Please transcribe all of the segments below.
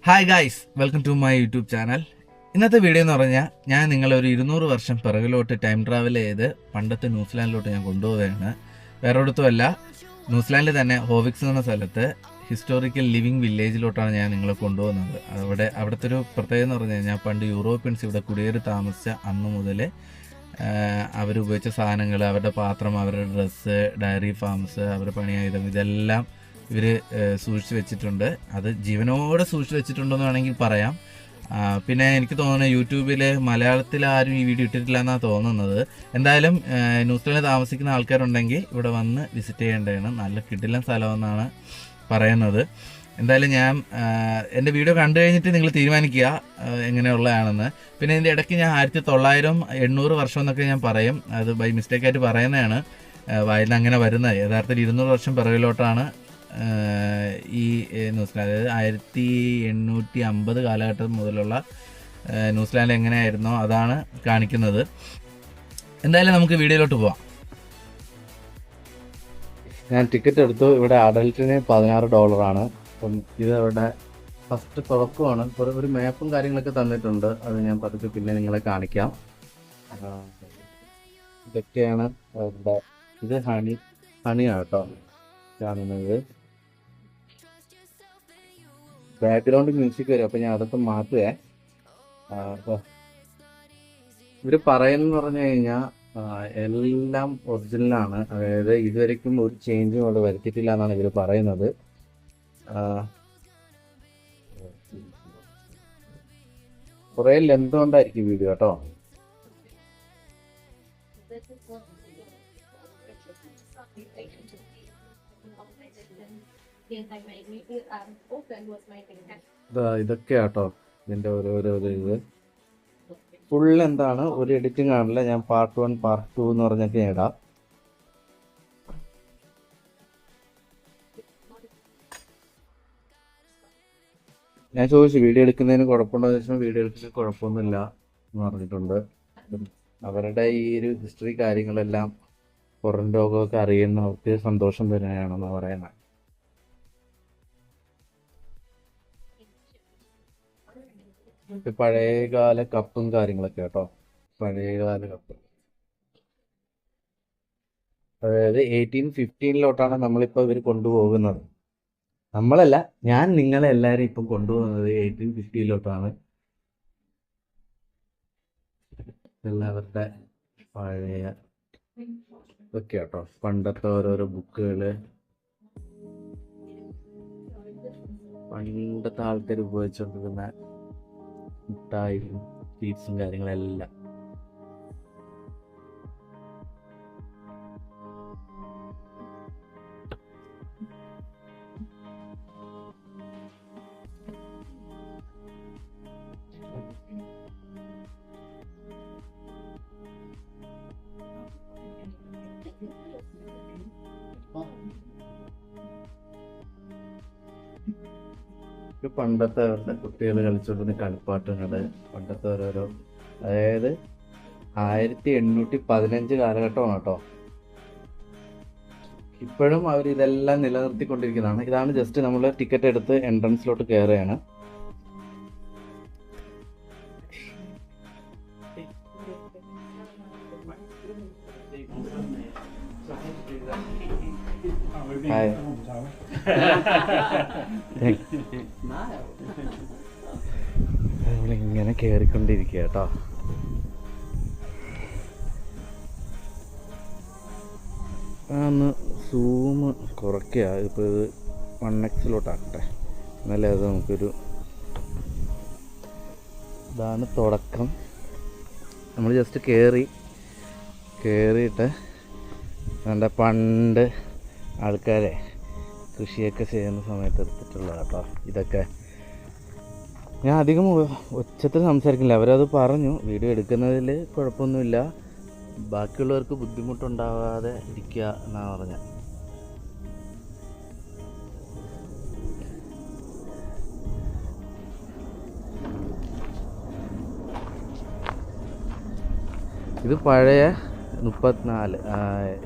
Hi guys, welcome to my YouTube channel. ഇന്നത്തെ video എന്ന് പറഞ്ഞാൽ ഞാൻ നിങ്ങളെ ഒരു 200 വർഷം പിറകിലോട്ട് ടൈം ട്രാവൽ ചെയ്ത് പണ്ടത്തെ ന്യൂസിലാൻഡിലോട്ട് ഞാൻ കൊണ്ടുപോവുകയാണ്. വേറെ ഒരിടത്തുമല്ല, ന്യൂസിലാൻഡിൽ തന്നെ ഹോവിക്സ് എന്ന സ്ഥലത്ത് ഹിസ്റ്റോറിക്കൽ ലിവിങ് വില്ലേജിലോട്ടാണ് ഞാൻ നിങ്ങളെ കൊണ്ടുപോകുന്നത്. അവിടുത്തെ ഒരു പ്രത്യേകത എന്ന് പറഞ്ഞു കഴിഞ്ഞാൽ പണ്ട് യൂറോപ്യൻസ് ഇവിടെ കുടിയേറി താമസിച്ച അന്ന് മുതൽ അവരുപയോഗിച്ച സാധനങ്ങൾ, അവരുടെ പാത്രം, അവരുടെ ഡ്രസ്സ്, ഡയറി ഫാംസ്, അവരുടെ പണിയായുധം, ഇതെല്ലാം ഇവർ സൂക്ഷിച്ച് വെച്ചിട്ടുണ്ട്. അത് ജീവനോടെ സൂക്ഷിച്ച് വെച്ചിട്ടുണ്ടെന്ന് വേണമെങ്കിൽ പറയാം. പിന്നെ എനിക്ക് തോന്നുന്നത് യൂട്യൂബിൽ മലയാളത്തിൽ ആരും ഈ വീഡിയോ ഇട്ടിട്ടില്ല എന്നാണ് തോന്നുന്നത്. എന്തായാലും ന്യൂസിലാൻഡിൽ താമസിക്കുന്ന ആൾക്കാരുണ്ടെങ്കിൽ ഇവിടെ വന്ന് വിസിറ്റ് ചെയ്യേണ്ടതാണ്. നല്ല കിടിലൻ സ്ഥലമെന്നാണ് പറയുന്നത്. എന്തായാലും ഞാൻ എൻ്റെ വീഡിയോ കണ്ടു കഴിഞ്ഞിട്ട് നിങ്ങൾ തീരുമാനിക്കുക എങ്ങനെയുള്ളതാണെന്ന്. പിന്നെ ഇതിൻ്റെ ഇടയ്ക്ക് ഞാൻ 1900 800 വർഷം എന്നൊക്കെ ഞാൻ പറയും. അത് ബൈ മിസ്റ്റേക്കായിട്ട് പറയുന്നതാണ്, വായിന്ന് അങ്ങനെ വരുന്നത്. യഥാർത്ഥത്തിൽ 200 വർഷം പിറകിലോട്ടാണ് ഈ ന്യൂസിലാൻഡ്, അതായത് 1850 കാലഘട്ടം മുതലുള്ള ന്യൂസിലാൻഡ് എങ്ങനെയായിരുന്നോ അതാണ് കാണിക്കുന്നത്. എന്തായാലും നമുക്ക് വീഡിയോയിലോട്ട് പോവാം. ഞാൻ ടിക്കറ്റ് എടുത്തു. ഇവിടെ അഡൽറ്റിന് $16. അപ്പം ഇത് അവിടെ ഫസ്റ്റ് തുറക്കുവാണ്. ഒരു മാപ്പും കാര്യങ്ങളൊക്കെ തന്നിട്ടുണ്ട്. അത് ഞാൻ പതുക്കെ പിന്നെ നിങ്ങളെ കാണിക്കാം. ഇതൊക്കെയാണ് ഇവിടെ. ഇത് ഹണിയാണ് കേട്ടോ കാണുന്നത്. ബാക്ക്ഗ്രൗണ്ട് മ്യൂസിക് വരും, അപ്പം ഞാൻ അതൊക്കെ മാറ്റുവേ. ഇവർ പറയുന്നതെന്ന് പറഞ്ഞു കഴിഞ്ഞാൽ എല്ലാം ഒറിജിനലാണ്. അതായത് ഇതുവരെയ്ക്കും ഒരു ചേഞ്ചും അവിടെ വരുത്തിയിട്ടില്ല എന്നാണ് ഇവർ പറയുന്നത്. കുറേ ലെന്ത് കൊണ്ടായിരിക്കും വീഡിയോ കേട്ടോ. ഇതൊക്കെയാട്ടോ ഇതിന്റെ ഓരോരോ ഇത്. ഫുൾ എന്താണ് ഒരു എഡിറ്റിംഗ് ആണല്ലോ. ഞാൻ പാർട്ട് 1 പാർട്ട് 2 എന്ന് പറഞ്ഞൊക്കെ ഇടാം. ഞാൻ ചോദിച്ചു വീഡിയോ എടുക്കുന്നതിന് കുഴപ്പമുണ്ടോ എന്ന് ചോദിച്ചാൽ വീഡിയോ എടുക്കുന്നതിന് കുഴപ്പമൊന്നുമില്ല എന്ന് പറഞ്ഞിട്ടുണ്ട്. അവരുടെ ഈ ഒരു ഹിസ്റ്ററി കാര്യങ്ങളെല്ലാം പുറം ലോകമൊക്കെ അറിയുന്നവർക്ക് സന്തോഷം തന്നെയാണെന്ന് പറയുന്നത്. പഴയകാല കപ്പും കാര്യങ്ങളൊക്കെ കേട്ടോ. പഴയകാല കപ്പ്, അതായത് 1815 നമ്മളിപ്പോൾ ഇവർ കൊണ്ടുപോകുന്നത്. നമ്മളല്ല, ഞാൻ നിങ്ങളെ എല്ലാവരും ഇപ്പം കൊണ്ടുപോകുന്നത് 1850 എല്ലാവരുടെ പഴയ ഇതൊക്കെ കേട്ടോ. പണ്ടത്തെ ഓരോരോ ബുക്കുകള്, പണ്ടത്തെ ആൾക്കാർ ഉപയോഗിച്ചുകൊണ്ടിരുന്ന മിഠായിയും സ്വീറ്റ്സും കാര്യങ്ങളെല്ലാം. പണ്ടത്തെ അവരുടെ കുട്ടികൾ കളിച്ചുകൊണ്ടിരുന്ന കളിപ്പാട്ടങ്ങള്, പണ്ടത്തെ ഓരോരോ, അതായത് 1815 കാലഘട്ടമാണ് കേട്ടോ. ഇപ്പോഴും അവർ ഇതെല്ലാം നിലനിർത്തിക്കൊണ്ടിരിക്കുന്നതാണ്. ഇതാണ് ജസ്റ്റ് നമ്മൾ ടിക്കറ്റ് എടുത്ത് എൻട്രൻസിലോട്ട് കയറുകയാണ്. നമ്മളിങ്ങനെ കയറിക്കൊണ്ടിരിക്കുക കേട്ടോ. ഒന്ന് സൂം കുറയ്ക്കുക. ഇപ്പോൾ ഇത് 1x എന്നാലേ അത് നമുക്കൊരു ഇതാണ് തുടക്കം. നമ്മൾ ജസ്റ്റ് കയറിയിട്ട് നമ്മുടെ പണ്ട് ആൾക്കാരെ കൃഷിയൊക്കെ ചെയ്യുന്ന സമയത്ത് എടുത്തിട്ടുള്ള കേട്ടോ. ഇതൊക്കെ ഞാൻ അധികം ഒച്ചത്തിൽ സംസാരിക്കില്ല. അവരത് പറഞ്ഞു, വീഡിയോ എടുക്കുന്നതിൽ കുഴപ്പമൊന്നുമില്ല, ബാക്കിയുള്ളവർക്ക് ബുദ്ധിമുട്ടുണ്ടാവാതെ ഇരിക്കുക എന്നാണ് പറഞ്ഞത്. ഇത് പഴയ 34,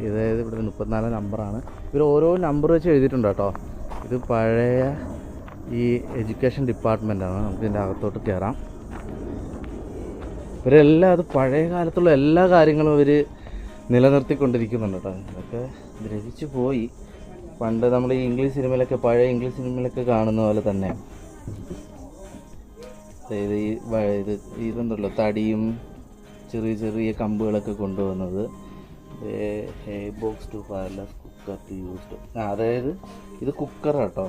അതായത് ഇവിടെ 34 നമ്പറാണ്. ഇവർ ഓരോ നമ്പർ വെച്ച് എഴുതിയിട്ടുണ്ട് കേട്ടോ. ഇത് പഴയ ഈ എഡ്യൂക്കേഷൻ ഡിപ്പാർട്ട്മെൻറ്റാണ്. നമുക്ക് ഇതിൻ്റെ അകത്തോട്ട് കയറാം. ഇവരെല്ലാം അത് പഴയ കാലത്തുള്ള എല്ലാ കാര്യങ്ങളും ഇവർ നിലനിർത്തിക്കൊണ്ടിരിക്കുന്നുണ്ട് കേട്ടോ. ഇതൊക്കെ ദ്രവിച്ചു പോയി. പണ്ട് നമ്മൾ ഈ ഇംഗ്ലീഷ് സിനിമയിലൊക്കെ, പഴയ ഇംഗ്ലീഷ് സിനിമയിലൊക്കെ കാണുന്ന പോലെ തന്നെ ഇത് ഇതുണ്ടല്ലോ, തടിയും ചെറിയ ചെറിയ കമ്പുകളൊക്കെ കൊണ്ടുവന്നത്. Box to fireless cooker to used. അതായത് ഇത് കുക്കറാണ് കേട്ടോ.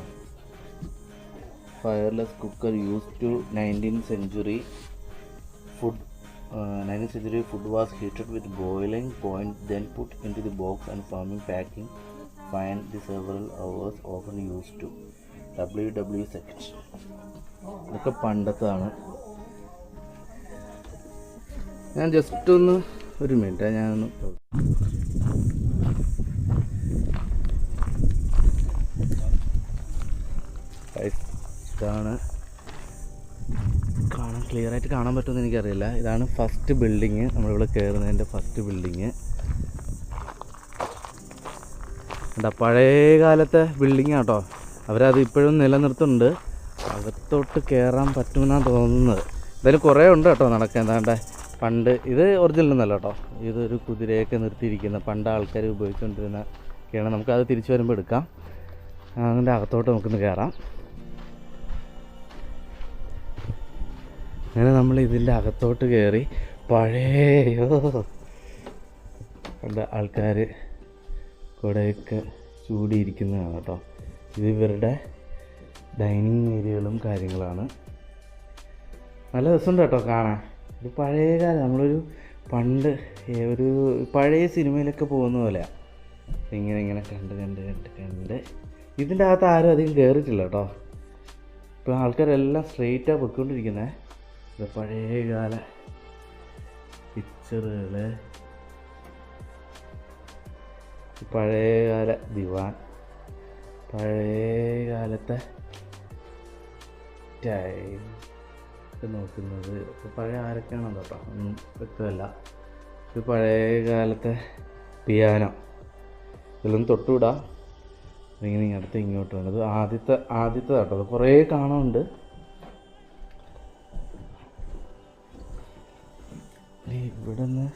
Fireless cooker used to 19th century food. 19th century food was heated with boiling point, then put into the box and farming packing. Find the several hours often used to. WW seconds. ഇതൊക്കെ പണ്ടത്താണ്. ഞാൻ just ഒന്ന് ഒരു minute ഞാനൊന്ന് ഇതാണ് clear ആയിട്ട് കാണാൻ പറ്റുമെന്ന് എനിക്കറിയില്ല. ഇതാണ് ഫസ്റ്റ് ബിൽഡിങ്, നമ്മളിവിടെ കയറുന്നതിൻ്റെ ഫസ്റ്റ് ബിൽഡിങ്. എന്താ പഴയ കാലത്തെ ബിൽഡിങ് കേട്ടോ. അവരത് ഇപ്പോഴും നിലനിർത്തുന്നുണ്ട്. അകത്തോട്ട് കയറാൻ പറ്റുമെന്നാണ് തോന്നുന്നത്. എന്തായാലും കുറേ ഉണ്ട് കേട്ടോ നടക്കാൻ. എന്താണ്ട് പണ്ട് ഇത് ഒറിജിനൽ ഒന്നല്ല കേട്ടോ. ഇതൊരു കുതിരയൊക്കെ നിർത്തിയിരിക്കുന്ന പണ്ട് ആൾക്കാർ ഉപയോഗിച്ചുകൊണ്ടിരുന്ന ഒക്കെയാണ്. നമുക്കത് തിരിച്ചു വരുമ്പോൾ എടുക്കാം. അതിൻ്റെ അകത്തോട്ട് നമുക്കൊന്ന് കയറാം. അങ്ങനെ നമ്മൾ ഇതിൻ്റെ അകത്തോട്ട് കയറി പഴയ കണ്ട ആൾക്കാർ കൂടെയൊക്കെ ചൂടിയിരിക്കുന്നതാണ് കേട്ടോ. ഇത് ഇവരുടെ ഡൈനിങ് ഏരിയകളും കാര്യങ്ങളാണ്. നല്ല രസമുണ്ട് കേട്ടോ കാണാൻ. ഇത് പഴയ കാലം, നമ്മളൊരു പണ്ട് ഒരു പഴയ സിനിമയിലൊക്കെ പോകുന്ന പോലെയാണ്. ഇങ്ങനെ ഇങ്ങനെ കണ്ട് കണ്ട് കണ്ട് കണ്ട് ഇതിൻ്റെ അകത്ത് ആരും അധികം കയറിയിട്ടില്ല കേട്ടോ. ഇപ്പോൾ ആൾക്കാരെല്ലാം സ്ട്രെയിറ്റാണ് പൊയ്ക്കൊണ്ടിരിക്കുന്നത്. ഇത് പഴയകാല പിക്ചറുകൾ, പഴയകാല ദിവാൻ, പഴയ കാലത്തെ ടൈം ഒക്കെ നോക്കുന്നത്. പഴയ ആരൊക്കെയാണെന്ന് കേട്ടോ ഒന്നും വ്യക്തമല്ല. ഇത് പഴയ കാലത്തെ പിയാനോ. ഇതിലൊന്നും തൊട്ടുവിടാം. ഇങ്ങനെ അടുത്ത് ഇങ്ങോട്ട് വേണ്ടത് ആദ്യത്തെ കേട്ടോ. അത് കുറേ കാണാനുണ്ട്. ഇവിടെ നിന്ന്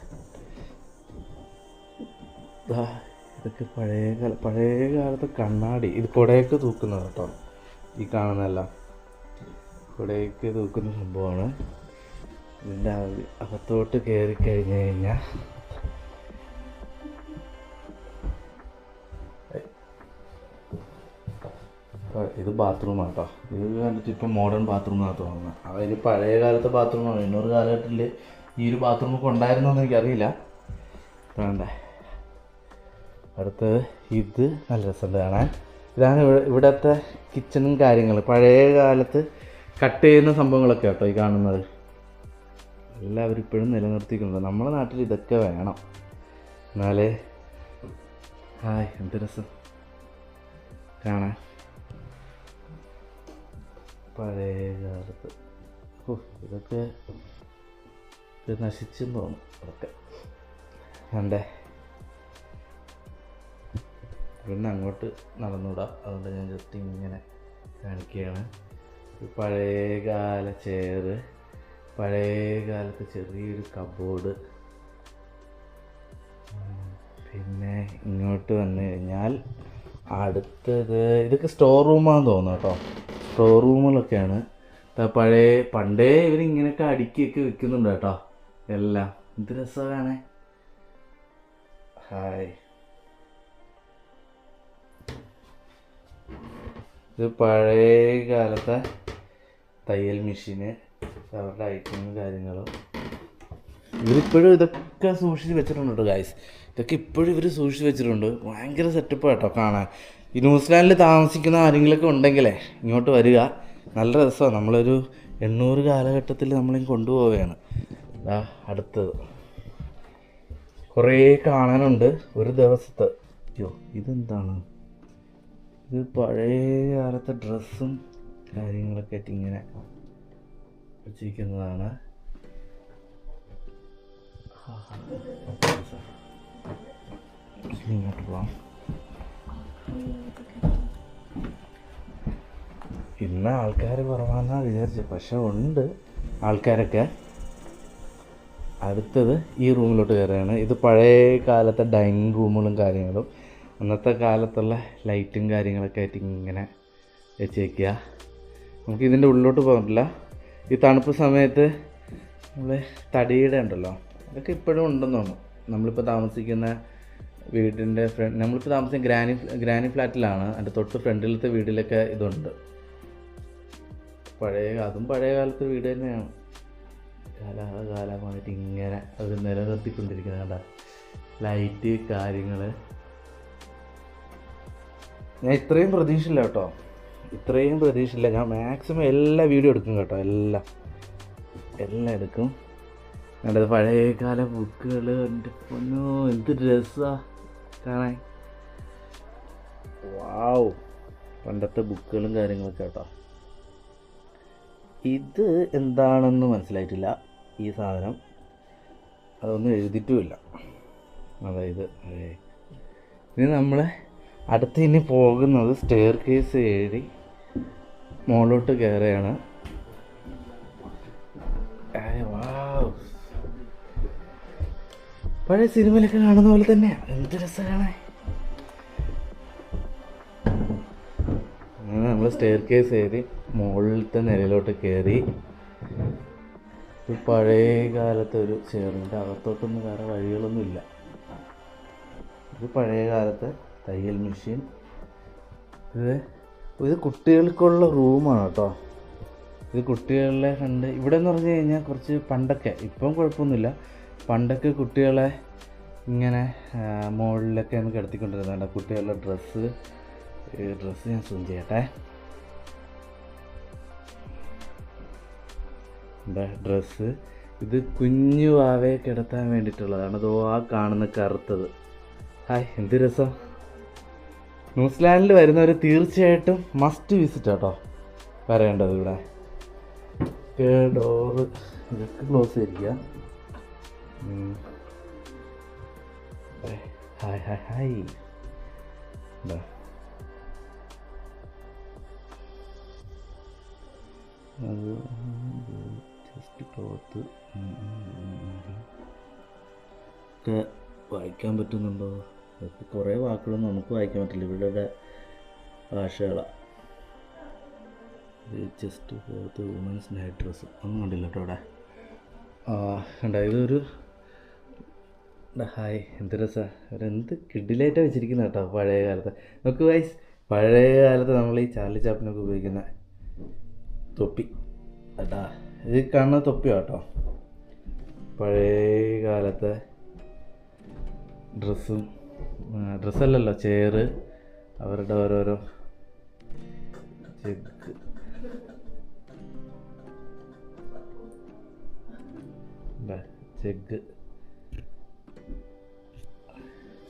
ഇതൊക്കെ പഴയ കാലത്തെ കണ്ണാടി. ഇത് കുടയൊക്കെ തൂക്കുന്നത് കേട്ടോ. ഈ കാണുന്നതല്ല കുടയൊക്കെ തൂക്കുന്ന സംഭവമാണ്. ഇതിൻ്റെ അകത്തോട്ട് കയറി കഴിഞ്ഞ് കഴിഞ്ഞാൽ ഇത് ബാത്റൂമാണ് കേട്ടോ. ഇത് കണ്ടിട്ട് ഇപ്പം മോഡേൺ ബാത്റൂമിനകത്ത് തോന്നുന്നത്. അതിന് പഴയ കാലത്തെ ബാത്റൂമാണ്. 800 കാലഘട്ടത്തിൽ ഈ ഒരു ബാത്റൂമൊക്കെ ഉണ്ടായിരുന്നോന്ന് എനിക്കറിയില്ല. വേണ്ടേ അടുത്തത് ഇത് നല്ല രസമുണ്ട് കാണാൻ. ഇതാണ് ഇവിടുത്തെ കിച്ചണും കാര്യങ്ങൾ. പഴയ കാലത്ത് കട്ട് ചെയ്യുന്ന സംഭവങ്ങളൊക്കെ കേട്ടോ ഈ കാണുന്നത്. എല്ലാവരും ഇപ്പോഴും നിലനിർത്തിക്കുന്നുണ്ട്. നമ്മുടെ നാട്ടിൽ ഇതൊക്കെ വേണം, എന്നാലേ എന്ത് രസം കാണാൻ. പഴയ കാലത്ത് ഇതൊക്കെ നശിച്ചെന്ന് തോന്നും അതൊക്കെ. കണ്ടേ പിന്നെ അങ്ങോട്ട് നടന്നുകൂടാ, അതുകൊണ്ട് ഞാൻ ജസ്റ്റ് ഇങ്ങനെ കാണിക്കുകയാണ്. പഴയകാല ചെയറ്, പഴയ കാലത്ത് ചെറിയൊരു കബോർഡ്. പിന്നെ ഇങ്ങോട്ട് വന്നു കഴിഞ്ഞാൽ അടുത്തത് ഇതൊക്കെ സ്റ്റോർ റൂമാണെന്ന് തോന്നുന്നു കേട്ടോ. സ്റ്റോർ റൂമുകളൊക്കെയാണ്. പണ്ടേ ഇവരിങ്ങനെയൊക്കെ അടുക്കിയൊക്കെ വെക്കുന്നുണ്ട് കേട്ടോ എല്ലാം. എന്ത് രസമാണ്. ഇത് പഴയ കാലത്തെ തയ്യൽ മെഷീന്, അവരുടെ ഐറ്റങ്ങളും കാര്യങ്ങളും. ഇവരിപ്പോഴും ഇതൊക്കെ സൂക്ഷിച്ച് വെച്ചിട്ടുണ്ട് കേട്ടോ ഗായ്സ്. ഇതൊക്കെ ഇപ്പോഴും ഇവർ സൂക്ഷിച്ച് വെച്ചിട്ടുണ്ട്. ഭയങ്കര സെറ്റപ്പ് കേട്ടോ കാണാൻ. ഈ ന്യൂസിലാൻഡിൽ താമസിക്കുന്ന ആരെങ്കിലുമൊക്കെ ഉണ്ടെങ്കിലേ ഇങ്ങോട്ട് വരിക. നല്ല രസമാണ്. നമ്മളൊരു 800 കാലഘട്ടത്തിൽ നമ്മളെ കൊണ്ടുപോവുകയാണ്. അടുത്തത് കുറേ കാണാനുണ്ട് ഒരു ദിവസത്തെ. ഇതെന്താണ്? ഇത് പഴയ കാലത്തെ ഡ്രസ്സും കാര്യങ്ങളൊക്കെ ആയിട്ട് ഇങ്ങനെ വെച്ചിരിക്കുന്നതാണ്. ഇങ്ങോട്ട് പോവാം. ഇന്ന് ആൾക്കാർ കുറവാണെന്നാണ് വിചാരിച്ചത്, പക്ഷെ ഉണ്ട് ആൾക്കാരൊക്കെ. അടുത്തത് ഈ റൂമിലോട്ട് കയറുകയാണ്. ഇത് പഴയ കാലത്തെ ഡൈനിങ് റൂമുകളും കാര്യങ്ങളും അന്നത്തെ കാലത്തുള്ള ലൈറ്റും കാര്യങ്ങളൊക്കെ ആയിട്ട് ഇങ്ങനെ വെച്ചേക്കുക. നമുക്ക് ഇതിൻ്റെ ഉള്ളിലോട്ട് പോകില്ല. ഈ തണുപ്പ് സമയത്ത് നമ്മൾ തടിയുടെ ഉണ്ടല്ലോ, അതൊക്കെ ഇപ്പോഴും ഉണ്ടെന്ന് തോന്നുന്നു. നമ്മളിപ്പോൾ താമസിക്കുന്ന വീടിൻ്റെ നമ്മളിപ്പോൾ താമസിക്കുന്ന ഗ്രാനി ഫ്ലാറ്റിലാണ്. അതിൻ്റെ തൊട്ട് ഫ്രണ്ടിലത്തെ വീട്ടിലൊക്കെ ഇതുണ്ട്. അതും പഴയ കാലത്തെ വീട് തന്നെയാണ്. കാലാകാലമായിട്ട് ഇങ്ങനെ അത് നിലനിർത്തിക്കൊണ്ടിരിക്കുന്നത് കണ്ട ലൈറ്റ് കാര്യങ്ങൾ. ഞാൻ ഇത്രയും പ്രതീക്ഷയില്ല കേട്ടോ, ഇത്രയും പ്രതീക്ഷയില്ല. ഞാൻ മാക്സിമം എല്ലാ വീഡിയോ എടുക്കും കേട്ടോ, എല്ലാം എടുക്കും. കണ്ടത് പഴയകാല ബുക്കുകൾ, എൻ്റെ പൊന്നോ എന്ത് രസമാണ് കാണാൻ. വാവ്, പണ്ടത്തെ ബുക്കുകളും കാര്യങ്ങളൊക്കെ കേട്ടോ. ഇത് എന്താണെന്ന് മനസ്സിലായിട്ടില്ല ഈ സാധനം, അതൊന്നും എഴുതിയിട്ടുമില്ല. അതായത് ഇനി നമ്മൾ ഇനി പോകുന്നത് സ്റ്റെയർ കേസ് ഏറി മുകളിലോട്ട് കയറുകയാണ്. പഴയ സിനിമയിലൊക്കെ കാണുന്ന പോലെ തന്നെയാണ്, എന്ത് രസമാണ്. അങ്ങനെ നമ്മൾ സ്റ്റെയർ കേസ് ഏറി മുകളിലത്തെ നിലയിലോട്ട് കയറി. ഇത് പഴയ കാലത്തെ ഒരു ചെയറിൻ്റെ അകത്തോട്ടൊന്നും വേറെ വഴികളൊന്നുമില്ല. ഇത് പഴയ കാലത്തെ തയ്യൽ മെഷീൻ. ഇത് കുട്ടികൾക്കുള്ള റൂമാണ് കേട്ടോ. ഇത് കുട്ടികളെ ഇവിടെ എന്ന് പറഞ്ഞു കഴിഞ്ഞാൽ കുറച്ച് പണ്ടൊക്കെ, ഇപ്പം കുഴപ്പമൊന്നുമില്ല, പണ്ടൊക്കെ കുട്ടികളെ ഇങ്ങനെ മുകളിലൊക്കെ ഒന്ന് കിടത്തിക്കൊണ്ടിരുന്നുണ്ട്. കുട്ടികളുടെ ഡ്രസ്സ് ഞാൻ സൂം ചെയ്യട്ടെ. ഡ്രസ്സ് ഇത് കുഞ്ഞു വാവയെ കിടത്താൻ വേണ്ടിയിട്ടുള്ളതാണ്. അതോ ആ കാണുന്ന കറുത്തത്. ഹായ്, എന്ത് രസം. ന്യൂസിലാൻഡിൽ വരുന്നവർ തീർച്ചയായിട്ടും മസ്റ്റ് വിസിറ്റ് കേട്ടോ വരേണ്ടത്. ഇവിടെ ഡോറ് ഇതൊക്കെ ക്ലോസ് ചെയ്തിരിക്കുക. Hi hi hi. എന്താ അത് ജസ്റ്റ് ക്ലോത്ത് ഒക്കെ വായിക്കാൻ പറ്റുന്നുണ്ടോ? അതൊക്കെ കുറേ വാക്കുകളൊന്നും നമുക്ക് വായിക്കാൻ പറ്റില്ല, ഇവരുടെ ഭാഷകളാണ്. ഇത് just cloth, women's night dress ഒന്നും കണ്ടില്ല കേട്ടോ ഇവിടെ. കണ്ടോ, ഇതൊരു ഹായ്, എന്ത് രസമാണ്. അവരെന്ത് കിഡിലായിട്ടാണ് വെച്ചിരിക്കുന്നത് കേട്ടോ പഴയ കാലത്ത്. നമുക്ക് വൈസ് പഴയ കാലത്ത് നമ്മൾ ഈ ചാർലി ചാപ്ലിനൊക്കെ ഉപയോഗിക്കുന്ന തൊപ്പി കേട്ടാ, ഇത് കാണുന്ന തൊപ്പിയാണ് കേട്ടോ. പഴയ കാലത്തെ ഡ്രസ്സല്ലല്ലോ, ചെയറ്, അവരുടെ ഓരോരോ ജഗ്.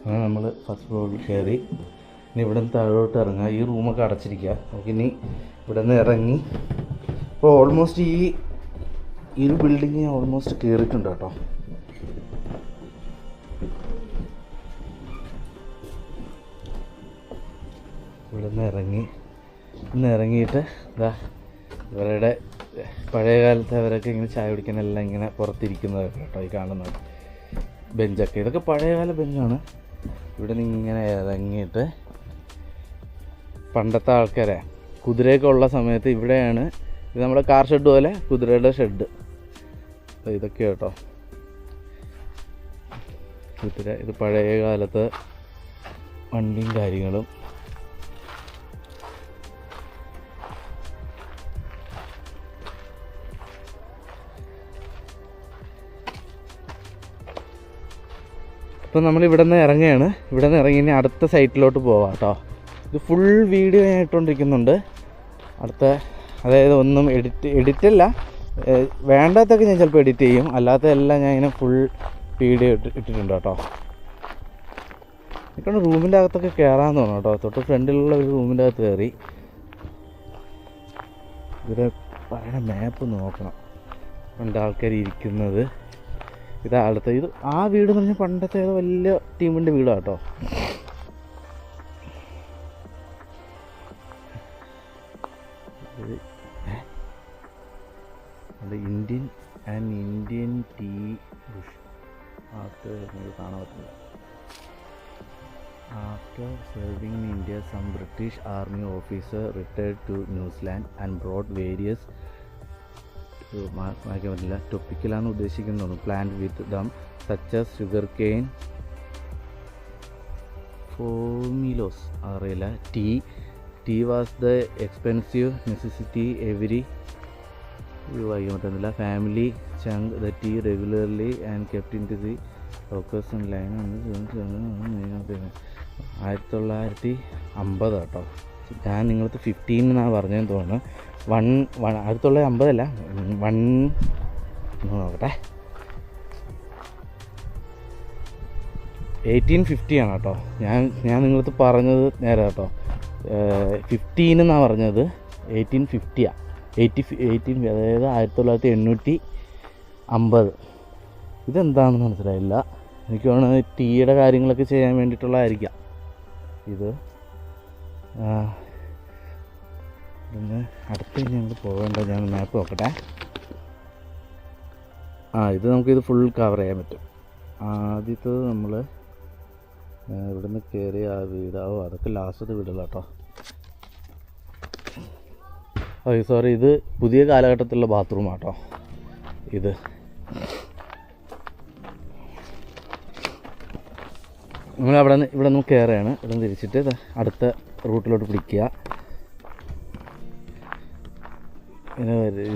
അങ്ങനെ നമ്മൾ ഫസ്റ്റ് ഫ്ലോറിൽ കയറി. ഇനി ഇവിടെ നിന്ന് താഴോട്ട് ഇറങ്ങുക. ഈ റൂമൊക്കെ അടച്ചിരിക്കുക. നമുക്കിനി ഇവിടെ നിന്ന് ഇറങ്ങി ഇപ്പോൾ ഓൾമോസ്റ്റ് ഈ ഒരു ബിൽഡിങ് ഞാൻ ഓൾമോസ്റ്റ് കയറിയിട്ടുണ്ട് കേട്ടോ. ഇവിടെ നിന്ന് ഇറങ്ങിയിട്ട് ഇതാ ഇവരുടെ പഴയ കാലത്ത് അവരൊക്കെ ഇങ്ങനെ ചായ കുടിക്കാനെല്ലാം ഇങ്ങനെ പുറത്തിരിക്കുന്നതൊക്കെ കേട്ടോ ഈ കാണുന്നത് ബെഞ്ചൊക്കെ. ഇതൊക്കെ പഴയകാല ബെഞ്ചാണ്. ഇവിടെ നിന്ന് ഇങ്ങനെ ഇറങ്ങിയിട്ട് പണ്ടത്തെ ആൾക്കാരെ കുതിരയൊക്കെ ഉള്ള സമയത്ത് ഇവിടെയാണ്. ഇത് നമ്മുടെ കാർ ഷെഡ് പോലെ കുതിരയുടെ ഷെഡ്. ഇതൊക്കെ കേട്ടോ കുതിര. ഇത് പഴയ കാലത്ത് വണ്ടിയും കാര്യങ്ങളും. അപ്പോൾ നമ്മൾ ഇവിടെ നിന്ന് ഇറങ്ങുകയാണ്. ഇവിടെ നിന്ന് ഇറങ്ങി ഇനി അടുത്ത സൈറ്റിലോട്ട് പോവാം കേട്ടോ. ഇത് ഫുൾ വീഡിയോ ഞാൻ ഇട്ടുകൊണ്ടിരിക്കുന്നുണ്ട്. അതായത് ഒന്നും എഡിറ്റല്ല, വേണ്ടാത്തൊക്കെ ഞാൻ ചിലപ്പോൾ എഡിറ്റ് ചെയ്യും, അല്ലാത്തതെല്ലാം ഞാൻ ഇങ്ങനെ ഫുൾ വീഡിയോ ഇട്ടിട്ടുണ്ട് കേട്ടോ. എനിക്കൊണ്ട് റൂമിൻ്റെ അകത്തൊക്കെ കയറാമെന്ന് തോന്നുന്നു കേട്ടോ. തൊട്ട് ഫ്രണ്ടിലുള്ള ഒരു റൂമിൻ്റെ അകത്ത് കയറി. ഇവിടെ പറയുന്ന മാപ്പ് നോക്കണം, പണ്ട് ആൾക്കാർ ഇരിക്കുന്നത്. അടുത്ത ഇത് ആ വീട് എന്ന് പറഞ്ഞാൽ പണ്ടത്തെ ഏതോ വലിയ ടീമിൻ്റെ വീടാണ് കേട്ടോ. അത് ഇന്ത്യൻ ടീ ബുഷ് ആഫ്റ്റർ കാണാൻ പറ്റില്ല. After serving in India, some British Army officer returned to New Zealand and brought various ടോപ്പിക്കലാണ് ഉദ്ദേശിക്കുന്നത് plant with them such as sugarcane, formilos അറിയില്ല. Tea was the expensive necessity every family chunk the tea regularly and kept into the lockers and line. 1950 കേട്ടോ. ഞാൻ നിങ്ങൾക്ക് 15 എന്നാണ് പറഞ്ഞതെന്ന് തോന്നുന്നു. 1950 അല്ല, നോക്കട്ടെ, 1850 ആണ് കേട്ടോ. ഞാൻ നിങ്ങൾക്ക് പറഞ്ഞത് നേരെ കേട്ടോ. 15 എന്നാണ് പറഞ്ഞത്, 1850 അതായത് 1950. ഇതെന്താണെന്ന് മനസ്സിലായില്ല. എനിക്ക് തോന്നുന്നത് ടീയുടെ കാര്യങ്ങളൊക്കെ ചെയ്യാൻ വേണ്ടിയിട്ടുള്ളതായിരിക്കാം ഇത്. പിന്നെ അടുത്ത് ഞങ്ങൾ പോകേണ്ട, ഞാൻ മാപ്പ് നോക്കട്ടെ. ഇത് നമുക്കിത് ഫുൾ കവർ ചെയ്യാൻ പറ്റും. ആദ്യത്തത് നമ്മൾ ഇവിടുന്ന് കയറി ആ വീടാവോ, അതൊക്കെ ലാസ്റ്റത്തെ വീടുള്ള കേട്ടോ. സോറി, ഇത് പുതിയ കാലഘട്ടത്തിലുള്ള ബാത്റൂമാട്ടോ ഇത്. നമ്മൾ ഇവിടെ നിന്ന് കയറുകയാണ്. ഇവിടെ നിന്ന് തിരിച്ചിട്ട് അടുത്ത റൂട്ടിലോട്ട് പിടിക്കുക.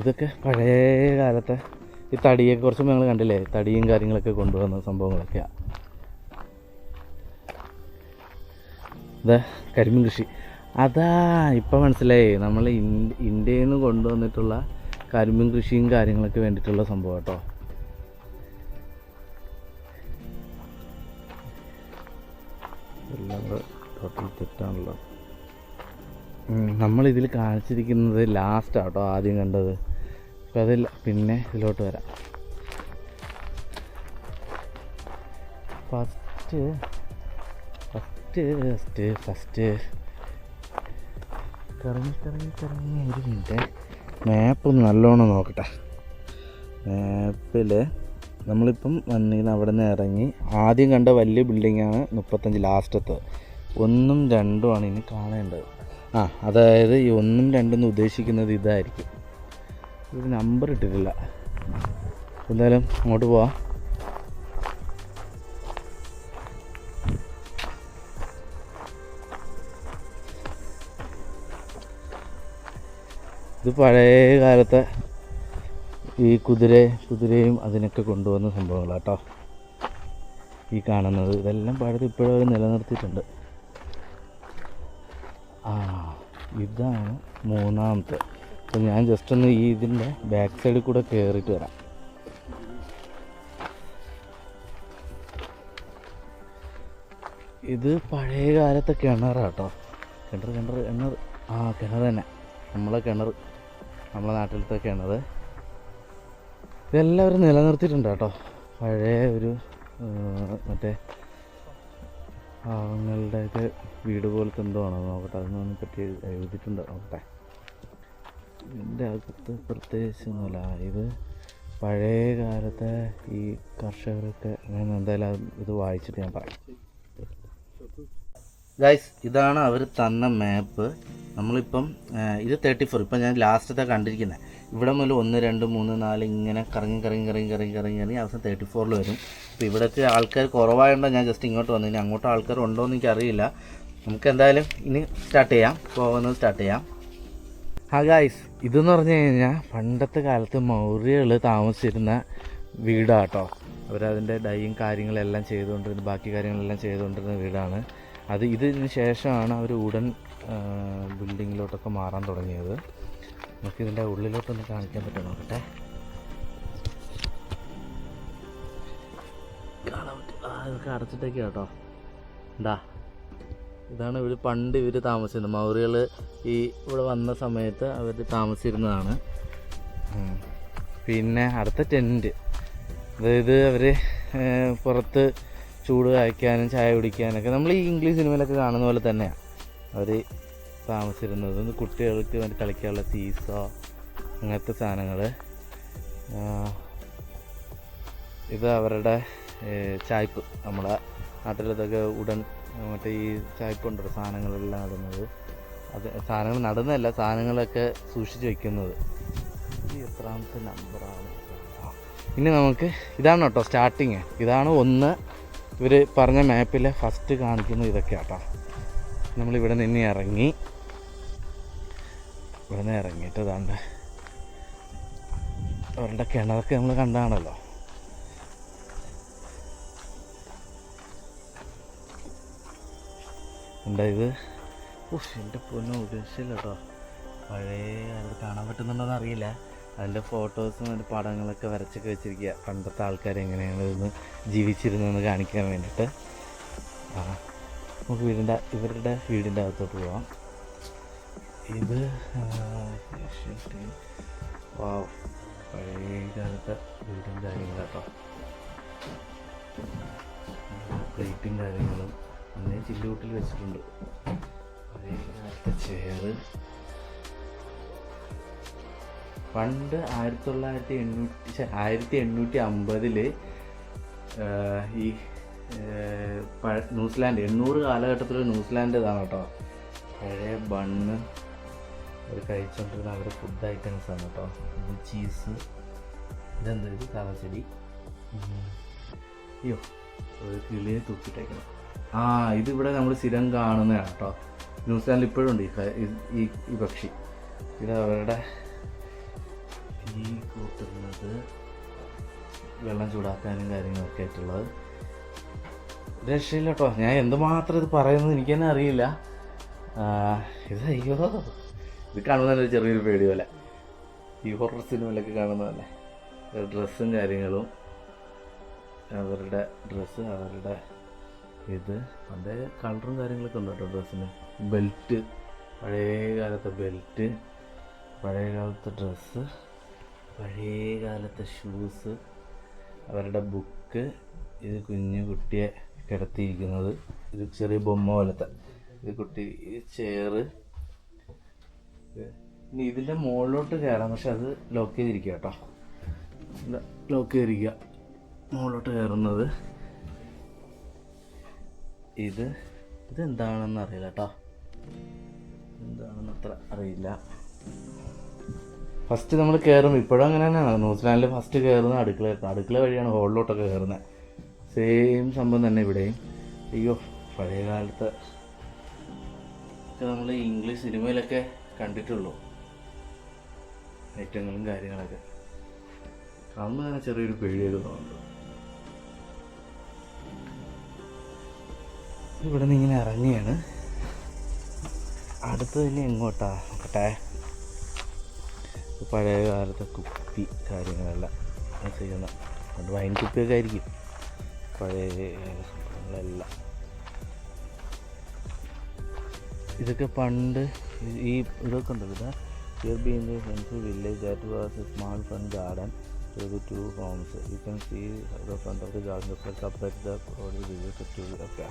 ഇതൊക്കെ പഴയ കാലത്തെ ഈ തടിയൊക്കെ കുറച്ച് ഞങ്ങൾ കണ്ടില്ലേ, തടിയും കാര്യങ്ങളൊക്കെ കൊണ്ടുവന്ന സംഭവങ്ങളൊക്കെയാണ്. ഇതാ കരിമ്പ് കൃഷി. അതാ ഇപ്പം മനസ്സിലായി, നമ്മൾ ഇന്ത്യയിൽ നിന്ന് കൊണ്ടുവന്നിട്ടുള്ള കരിമ്പും കൃഷിയും കാര്യങ്ങളൊക്കെ വേണ്ടിയിട്ടുള്ള സംഭവം കേട്ടോ. എല്ലാം ടോട്ടൽ തെറ്റാണല്ലോ. നമ്മളിതിൽ കാണിച്ചിരിക്കുന്നത് ലാസ്റ്റാണ് കേട്ടോ, ആദ്യം കണ്ടത്. അപ്പം അതില്ല, പിന്നെ ഇതിലോട്ട് വരാം. ഫസ്റ്റ് കറങ്ങി ഒരു മിനിറ്റ്, മാപ്പ് നല്ലോണം നോക്കട്ടെ. മാപ്പിൽ നമ്മളിപ്പം വന്നിരുന്ന അവിടെ നിന്ന് ഇറങ്ങി ആദ്യം കണ്ട വലിയ ബിൽഡിങ്ങാണ് 35 ലാസ്റ്റത്തെ. 1ഉം 2ഉം ഇനി കാണേണ്ടത്. അതായത് ഈ 1ഉം 2ഉം ഉദ്ദേശിക്കുന്നത് ഇതായിരിക്കും. ഒരു നമ്പർ ഇട്ടിട്ടില്ല. എന്തായാലും അങ്ങോട്ട് പോവാം. ഇത് പഴയ കാലത്തെ ഈ കുതിരയും അതിനൊക്കെ കൊണ്ടുവന്ന സംഭവങ്ങളാട്ടോ ഈ കാണുന്നത്. ഇതെല്ലാം പഴയത് ഇപ്പോഴും അവർ നിലനിർത്തിയിട്ടുണ്ട്. ഇതാണ് 3ാമത്തെ. അപ്പം ഞാൻ ജസ്റ്റ് ഒന്ന് ഇതിൻ്റെ ബാക്ക് സൈഡിൽ കൂടെ കയറിയിട്ട് വരാം. ഇത് പഴയ കാലത്തെ കിണറാട്ടോ. കിണർ കിണർ തന്നെ, നമ്മളെ നാട്ടിലത്തെ കിണർ. ഇതെല്ലാവരും നിലനിർത്തിയിട്ടുണ്ട് കേട്ടോ. പഴയ ഒരു മറ്റേ പാവങ്ങളുടെയൊക്കെ വീട് പോലത്തെ എന്തോ ആണോ നോക്കട്ടെ, അതിനൊന്നും പറ്റി എഴുതിയിട്ടുണ്ട്. നോക്കട്ടെ, ഇതിൻ്റെ അകത്ത് പ്രത്യേകിച്ചൊന്നുമില്ല. ഇത് പഴയ കാലത്തെ ഈ കർഷകരൊക്കെ, ഞാൻ എന്തായാലും ഇത് വായിച്ചിട്ട് ഞാൻ പറയാം. ഗൈസ്, ഇതാണ് അവർ തന്ന മാപ്പ്. നമ്മളിപ്പം ഇത് 34, ഇപ്പം ഞാൻ ലാസ്റ്റത്തെ കണ്ടിരിക്കുന്നത്. ഇവിടെ മുതൽ 1, 2, 3, 4 ഇങ്ങനെ കറങ്ങി അവസാനം 34 വരും. അപ്പോൾ ഇവിടുത്തെ ആൾക്കാർ കുറവായതുകൊണ്ട് ഞാൻ ജസ്റ്റ് ഇങ്ങോട്ട് വന്നു. ഇനി അങ്ങോട്ട് ആൾക്കാർ ഉണ്ടോ എന്ന് എനിക്കറിയില്ല. നമുക്ക് എന്തായാലും ഇനി സ്റ്റാർട്ട് ചെയ്യാം. ഗൈസ്, ഇതെന്ന് പറഞ്ഞു കഴിഞ്ഞാൽ പണ്ടത്തെ കാലത്ത് മൗര്യകൾ താമസിച്ചിരുന്ന വീടാട്ടോ. അവരതിൻ്റെ ഡൈയും കാര്യങ്ങളെല്ലാം ചെയ്തുകൊണ്ടിരുന്ന, ബാക്കി കാര്യങ്ങളെല്ലാം ചെയ്തുകൊണ്ടിരുന്ന വീടാണ് അത്. ഇതിന് ശേഷമാണ് അവർ ഉടൻ ബിൽഡിങ്ങിലോട്ടൊക്കെ മാറാൻ തുടങ്ങിയത്. നമുക്കിതിൻ്റെ ഉള്ളിലോട്ടൊന്ന് കാണിക്കാൻ പറ്റുമോ നോക്കട്ടെ. കാണാൻ പറ്റും. ഇതൊക്കെ അടച്ചിട്ടൊക്കെ കേട്ടോ. ഇതാണ് പണ്ട് ഇവർ താമസിച്ചിരുന്നത്. മൗര്യകൾ ഇവിടെ വന്ന സമയത്ത് അവർ താമസിച്ചിരുന്നതാണ്. പിന്നെ അടുത്ത ടെൻറ്റ്, അതായത് അവർ പുറത്ത് ചൂട് കായ്ക്കാനും ചായ കുടിക്കാനൊക്കെ നമ്മൾ ഈ ഇംഗ്ലീഷ് സിനിമയിലൊക്കെ കാണുന്ന പോലെ തന്നെയാണ് അവർ താമസിച്ചിരുന്നത്. കുട്ടികൾക്ക് വേണ്ടി കളിക്കാനുള്ള സീസോ അങ്ങനത്തെ സാധനങ്ങൾ. ഇത് അവരുടെ ചായ്പ്. നമ്മളെ നാട്ടിലതൊക്കെ മറ്റേ ഈ ചായ്പ് ഉണ്ടല്ലോ സാധനങ്ങളെല്ലാം നടുന്നത്. അത് സാധനങ്ങൾ നടുന്നതല്ല, സാധനങ്ങളൊക്കെ സൂക്ഷിച്ച് വയ്ക്കുന്നത്. ഇത് എത്രാമത്തെ നമ്പറാണ്? ഇനി നമുക്ക് ഇതാണ് കേട്ടോ സ്റ്റാർട്ടിങ്. ഇതാണ് 1 ഇവർ പറഞ്ഞ മാപ്പിൽ ഫസ്റ്റ് കാണിക്കുന്നത് ഇതൊക്കെയാണ് കേട്ടോ. നമ്മളിവിടെ നിന്ന് ഇറങ്ങിയിട്ട് ഇതാണ്ട് അവരുടെ കിണറൊക്കെ നമ്മൾ കണ്ടാണല്ലോ. എന്താ ഇത്? എൻ്റെ പൊന്നോ ഉദ്ദേശിച്ചില്ല കേട്ടോ. പഴയ അത് കാണാൻ പറ്റുന്നുണ്ടോയെന്ന് അറിയില്ല. അതിൻ്റെ ഫോട്ടോസും അതിൻ്റെ പടങ്ങളൊക്കെ വരച്ചൊക്കെ വെച്ചിരിക്കുക. പണ്ടത്തെ ആൾക്കാർ എങ്ങനെയാണ് ഇന്ന് ജീവിച്ചിരുന്നതെന്ന് കാണിക്കാൻ വേണ്ടിയിട്ട്. നമുക്ക് ഇവരുടെ വീടിൻ്റെ അകത്തോട്ട് പോവാം. ഇത് പഴയ കാലത്തെ വീടും കാര്യങ്ങളും കേട്ടോ. പ്ലേറ്റും കാര്യങ്ങളും അന്നേ ചില്ലുകൂട്ടിൽ വെച്ചിട്ടുണ്ട്. പഴയ കാലത്തെ ചെയറ്. പണ്ട് 1850 ഈ ന്യൂസിലാൻഡ് 800 കാലഘട്ടത്തിൽ ന്യൂസിലാൻഡ് ഇതാണ് കേട്ടോ. പഴയ ബണ്ണ് അവർ കഴിച്ചുകൊണ്ടിരുന്ന അവരുടെ ഫുഡ് ഐറ്റംസാണ് കേട്ടോ. ഇത് ചീസ്. ഇതെന്താ? ഇത് കാളച്ചെടി. അയ്യോ, ഒരു കിളിയെ തൂക്കിട്ടേക്കണം. ഇതിവിടെ നമ്മൾ സ്ഥിരം കാണുന്നതാണ് കേട്ടോ. ന്യൂസിലാൻഡിൽ ഇപ്പോഴും ഉണ്ട് ഈ പക്ഷി. ഇത് അവരുടെ ഈ കൂട്ടുന്നത് വെള്ളം ചൂടാക്കാനും കാര്യങ്ങളൊക്കെ ആയിട്ടുള്ളത്. രക്ഷയില്ല കേട്ടോ. ഞാൻ എന്തുമാത്രം ഇത് പറയുന്നത് എനിക്ക് തന്നെ അറിയില്ല. അയ്യോ, ഇത് കാണുന്നതന്നെ ചെറിയൊരു പേടി പോലെ. ഈ ഹൊറർ സിനിമയിലൊക്കെ കാണുന്നതല്ലേ. ഡ്രസ്സും കാര്യങ്ങളും, അവരുടെ ഡ്രസ്സ്, അവരുടെ ഇത് അതിൻ്റെ കളറും കാര്യങ്ങളൊക്കെ ഉണ്ട് കേട്ടോ ഡ്രസ്സിന്. ബെൽറ്റ്, പഴയ കാലത്തെ ബെൽറ്റ്, പഴയ കാലത്തെ ഡ്രസ്സ്, പഴയ കാലത്തെ ഷൂസ്, അവരുടെ ബുക്ക്. ഇത് കുഞ്ഞു കുട്ടിയെ കിടത്തിയിരിക്കുന്നത്. ഇത് ചെറിയ ബൊമ്മ പോലത്തെ ഇത് കുട്ടി. ഈ ചെയറ്. ഇനി ഇതിൻ്റെ മുകളിലോട്ട് കയറാം, പക്ഷെ അത് ലോക്ക് ചെയ്തിരിക്കുക കേട്ടോ. ലോക്ക് ചെയ്തിരിക്കുക. മുകളിലോട്ട് കയറുന്നത് ഇതെന്താണെന്ന് അറിയില്ല കേട്ടോ. എന്താണെന്ന് അത്ര അറിയില്ല. ഫസ്റ്റ് നമ്മൾ കയറും, ഇപ്പോഴും അങ്ങനെ തന്നെയാണ്. ന്യൂസിലാൻഡിൽ ഫസ്റ്റ് കയറുന്നത് അടുക്കള വഴിയാണ് ഹോളിലോട്ടൊക്കെ കയറുന്നത്. സെയിം സംഭവം തന്നെ ഇവിടെയും. അയ്യോ, പഴയ കാലത്തെ നമ്മൾ ഇംഗ്ലീഷ് സിനിമയിലൊക്കെ കണ്ടിട്ടുള്ളൂ ഐറ്റങ്ങളും കാര്യങ്ങളൊക്കെ. കാണുമ്പോൾ തന്നെ ചെറിയൊരു പേടിയൊക്കെ തോന്നുന്നു. ഇവിടെ നിന്ന് ഇങ്ങനെ ഇറങ്ങിയാണ്. അടുത്തത് ഇനി എങ്ങോട്ടാ നോക്കട്ടെ. പഴയ കാലത്തെ കുപ്പി കാര്യങ്ങളെല്ലാം ചെയ്യുന്ന വൈൻ കുപ്പിയൊക്കെ ആയിരിക്കും പഴയ സംഭവങ്ങളെല്ലാം. ഇതൊക്കെ പണ്ട് ഈ ഇതൊക്കെ ഉണ്ടല്ലോ. Here being a simple village that was a small front garden with 2 homes. You can see the front of the garden reflects up at the road with the okay.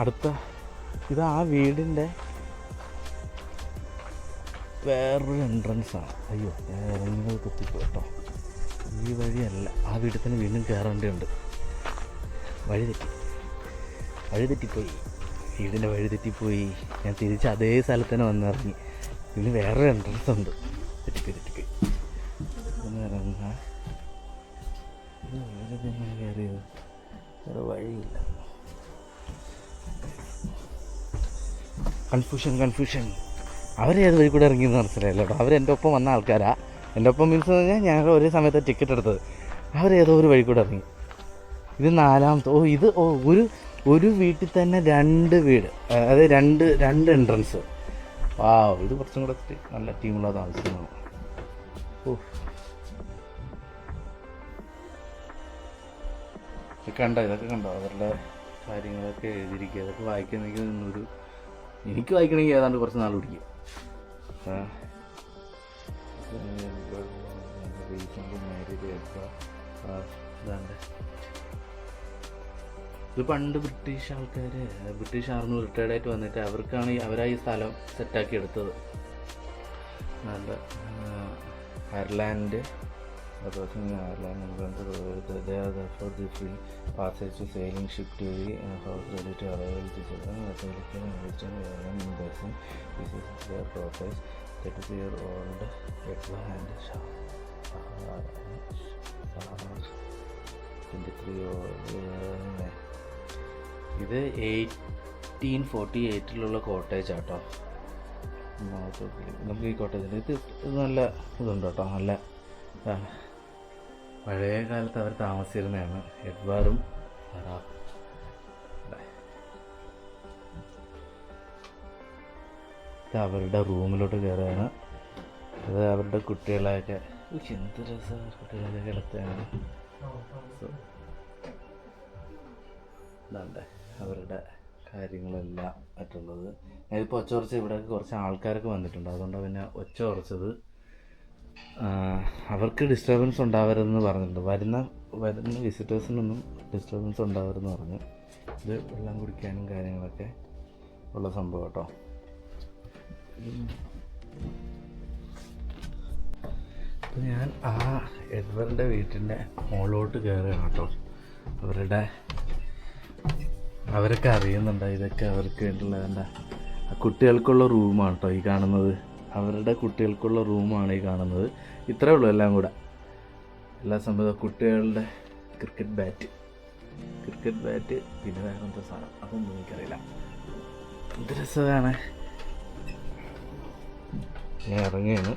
അടുത്ത ഇത് ആ വീടിൻ്റെ വേറൊരു എൻട്രൻസാണ്. അയ്യോ, ഞാൻ ഇറങ്ങുന്നത് തെറ്റിപ്പോയി കേട്ടോ. ഈ വഴിയല്ല, ആ വീട്ടിൽ തന്നെ വീണ്ടും കയറേണ്ടതുണ്ട്. വഴി തെറ്റിപ്പോയി. വീടിൻ്റെ വഴി തെറ്റിപ്പോയി. ഞാൻ തിരിച്ച് അതേ സ്ഥലത്ത് തന്നെ വന്നിറങ്ങി. ഇതിന് വേറൊരു എൻട്രൻസ് ഉണ്ട്. തെറ്റിപ്പോയി ഒന്ന് ഇറങ്ങുക. വേറെ കയറിയത് വേറെ വഴിയില്ല. കൺഫ്യൂഷൻ. അവരേത് വഴി കൂടെ ഇറങ്ങിയെന്ന് മനസ്സിലായില്ല കേട്ടോ. അവരെൻ്റെ ഒപ്പം വന്ന ആൾക്കാരാ. എൻ്റെ ഒപ്പം മീൻസ് പറഞ്ഞാൽ ഞങ്ങൾ ഒരേ സമയത്ത് ടിക്കറ്റ് എടുത്തത്. അവരേതോ ഒരു വഴി കൂടെ ഇറങ്ങി. ഇത് 4ാമത്തെ. ഇത് ഒരു വീട്ടിൽ തന്നെ 2 വീട്, അതായത് രണ്ട് എൻട്രൻസ്. ഇത് കുറച്ചും കൂടെ നല്ല ടീമുള്ള താമസിക്കുന്നതാണ്. ഇതൊക്കെ കണ്ടോ അവരുടെ കാര്യങ്ങളൊക്കെ എഴുതിയിരിക്കുക. അതൊക്കെ വായിക്കണമെങ്കിൽ എനിക്ക് വായിക്കണമെങ്കിൽ ഏതാണ്ട് കുറച്ച് നാൾ പിടിക്കും. ഇതാണ്ട് ഇത് പണ്ട് ബ്രിട്ടീഷ് ആൾക്കാർ, ബ്രിട്ടീഷ് ആർമി റിട്ടയർഡ് ആയിട്ട് വന്നിട്ട് അവർക്കാണ് അവരായി സ്ഥലം സെറ്റാക്കി എടുത്തത്. നല്ല Ireland free passage to sailing ship to the house ready to arrive with children. Catholic and Christian in person. This is their purpose. 32-year-old Edward and Shah. 23-year-old. ഇത് 1848 cottage ആട്ടോ. നമുക്ക് ഈ കോട്ടേജിൽ ഇത് നല്ല ഇതുണ്ട് കേട്ടോ, നല്ല പഴയ കാലത്ത് അവർ താമസിച്ചിരുന്നതാണ്. എഡ്വാർഡും ഇത് അവരുടെ റൂമിലോട്ട് കയറുകയാണ്. അത് അവരുടെ കുട്ടികളെയൊക്കെ എന്ത് രസമാണ് കുട്ടികളൊക്കെ കിടത്തുകയാണ്. ഇതാണ്ടേ അവരുടെ കാര്യങ്ങളെല്ലാം ആയിട്ടുള്ളത്. ഞാനിപ്പോൾ ഒച്ച കുറച്ച് ഇവിടെ കുറച്ച് ആൾക്കാരൊക്കെ വന്നിട്ടുണ്ട്, അതുകൊണ്ടാണ് പിന്നെ ഒച്ച കുറച്ചത്. അവർക്ക് ഡിസ്റ്റർബൻസ് ഉണ്ടാവരുതെന്ന് പറഞ്ഞിട്ടുണ്ട്. വരുന്ന വിസിറ്റേഴ്സിനൊന്നും ഡിസ്റ്റർബൻസ് ഉണ്ടാവരുതെന്ന് പറഞ്ഞു. ഇത് വെള്ളം കുടിക്കാനും കാര്യങ്ങളൊക്കെ ഉള്ള സംഭവം കേട്ടോ. അപ്പം ഞാൻ ആ എഡ്വറിൻ്റെ വീട്ടിൻ്റെ മുകളിലോട്ട് കയറുകയാണ് കേട്ടോ. അവരൊക്കെ അറിയുന്നുണ്ട് ഇതൊക്കെ അവർക്ക് വേണ്ടിയുള്ള എന്താ കുട്ടികൾക്കുള്ള റൂമാണ് കേട്ടോ ഈ കാണുന്നത്. അവരുടെ കുട്ടികൾക്കുള്ള റൂമാണ് ഈ കാണുന്നത്. ഇത്രയേ ഉള്ളൂ എല്ലാം കൂടെ. എല്ലാ സംഭവം കുട്ടികളുടെ ക്രിക്കറ്റ് ബാറ്റ്, പിന്നെ വേറെ എന്താ സാധനം അതൊന്നും എനിക്കറിയില്ല. എന്ത് രസമാണ്. ഞാൻ ഇറങ്ങിയാണ്.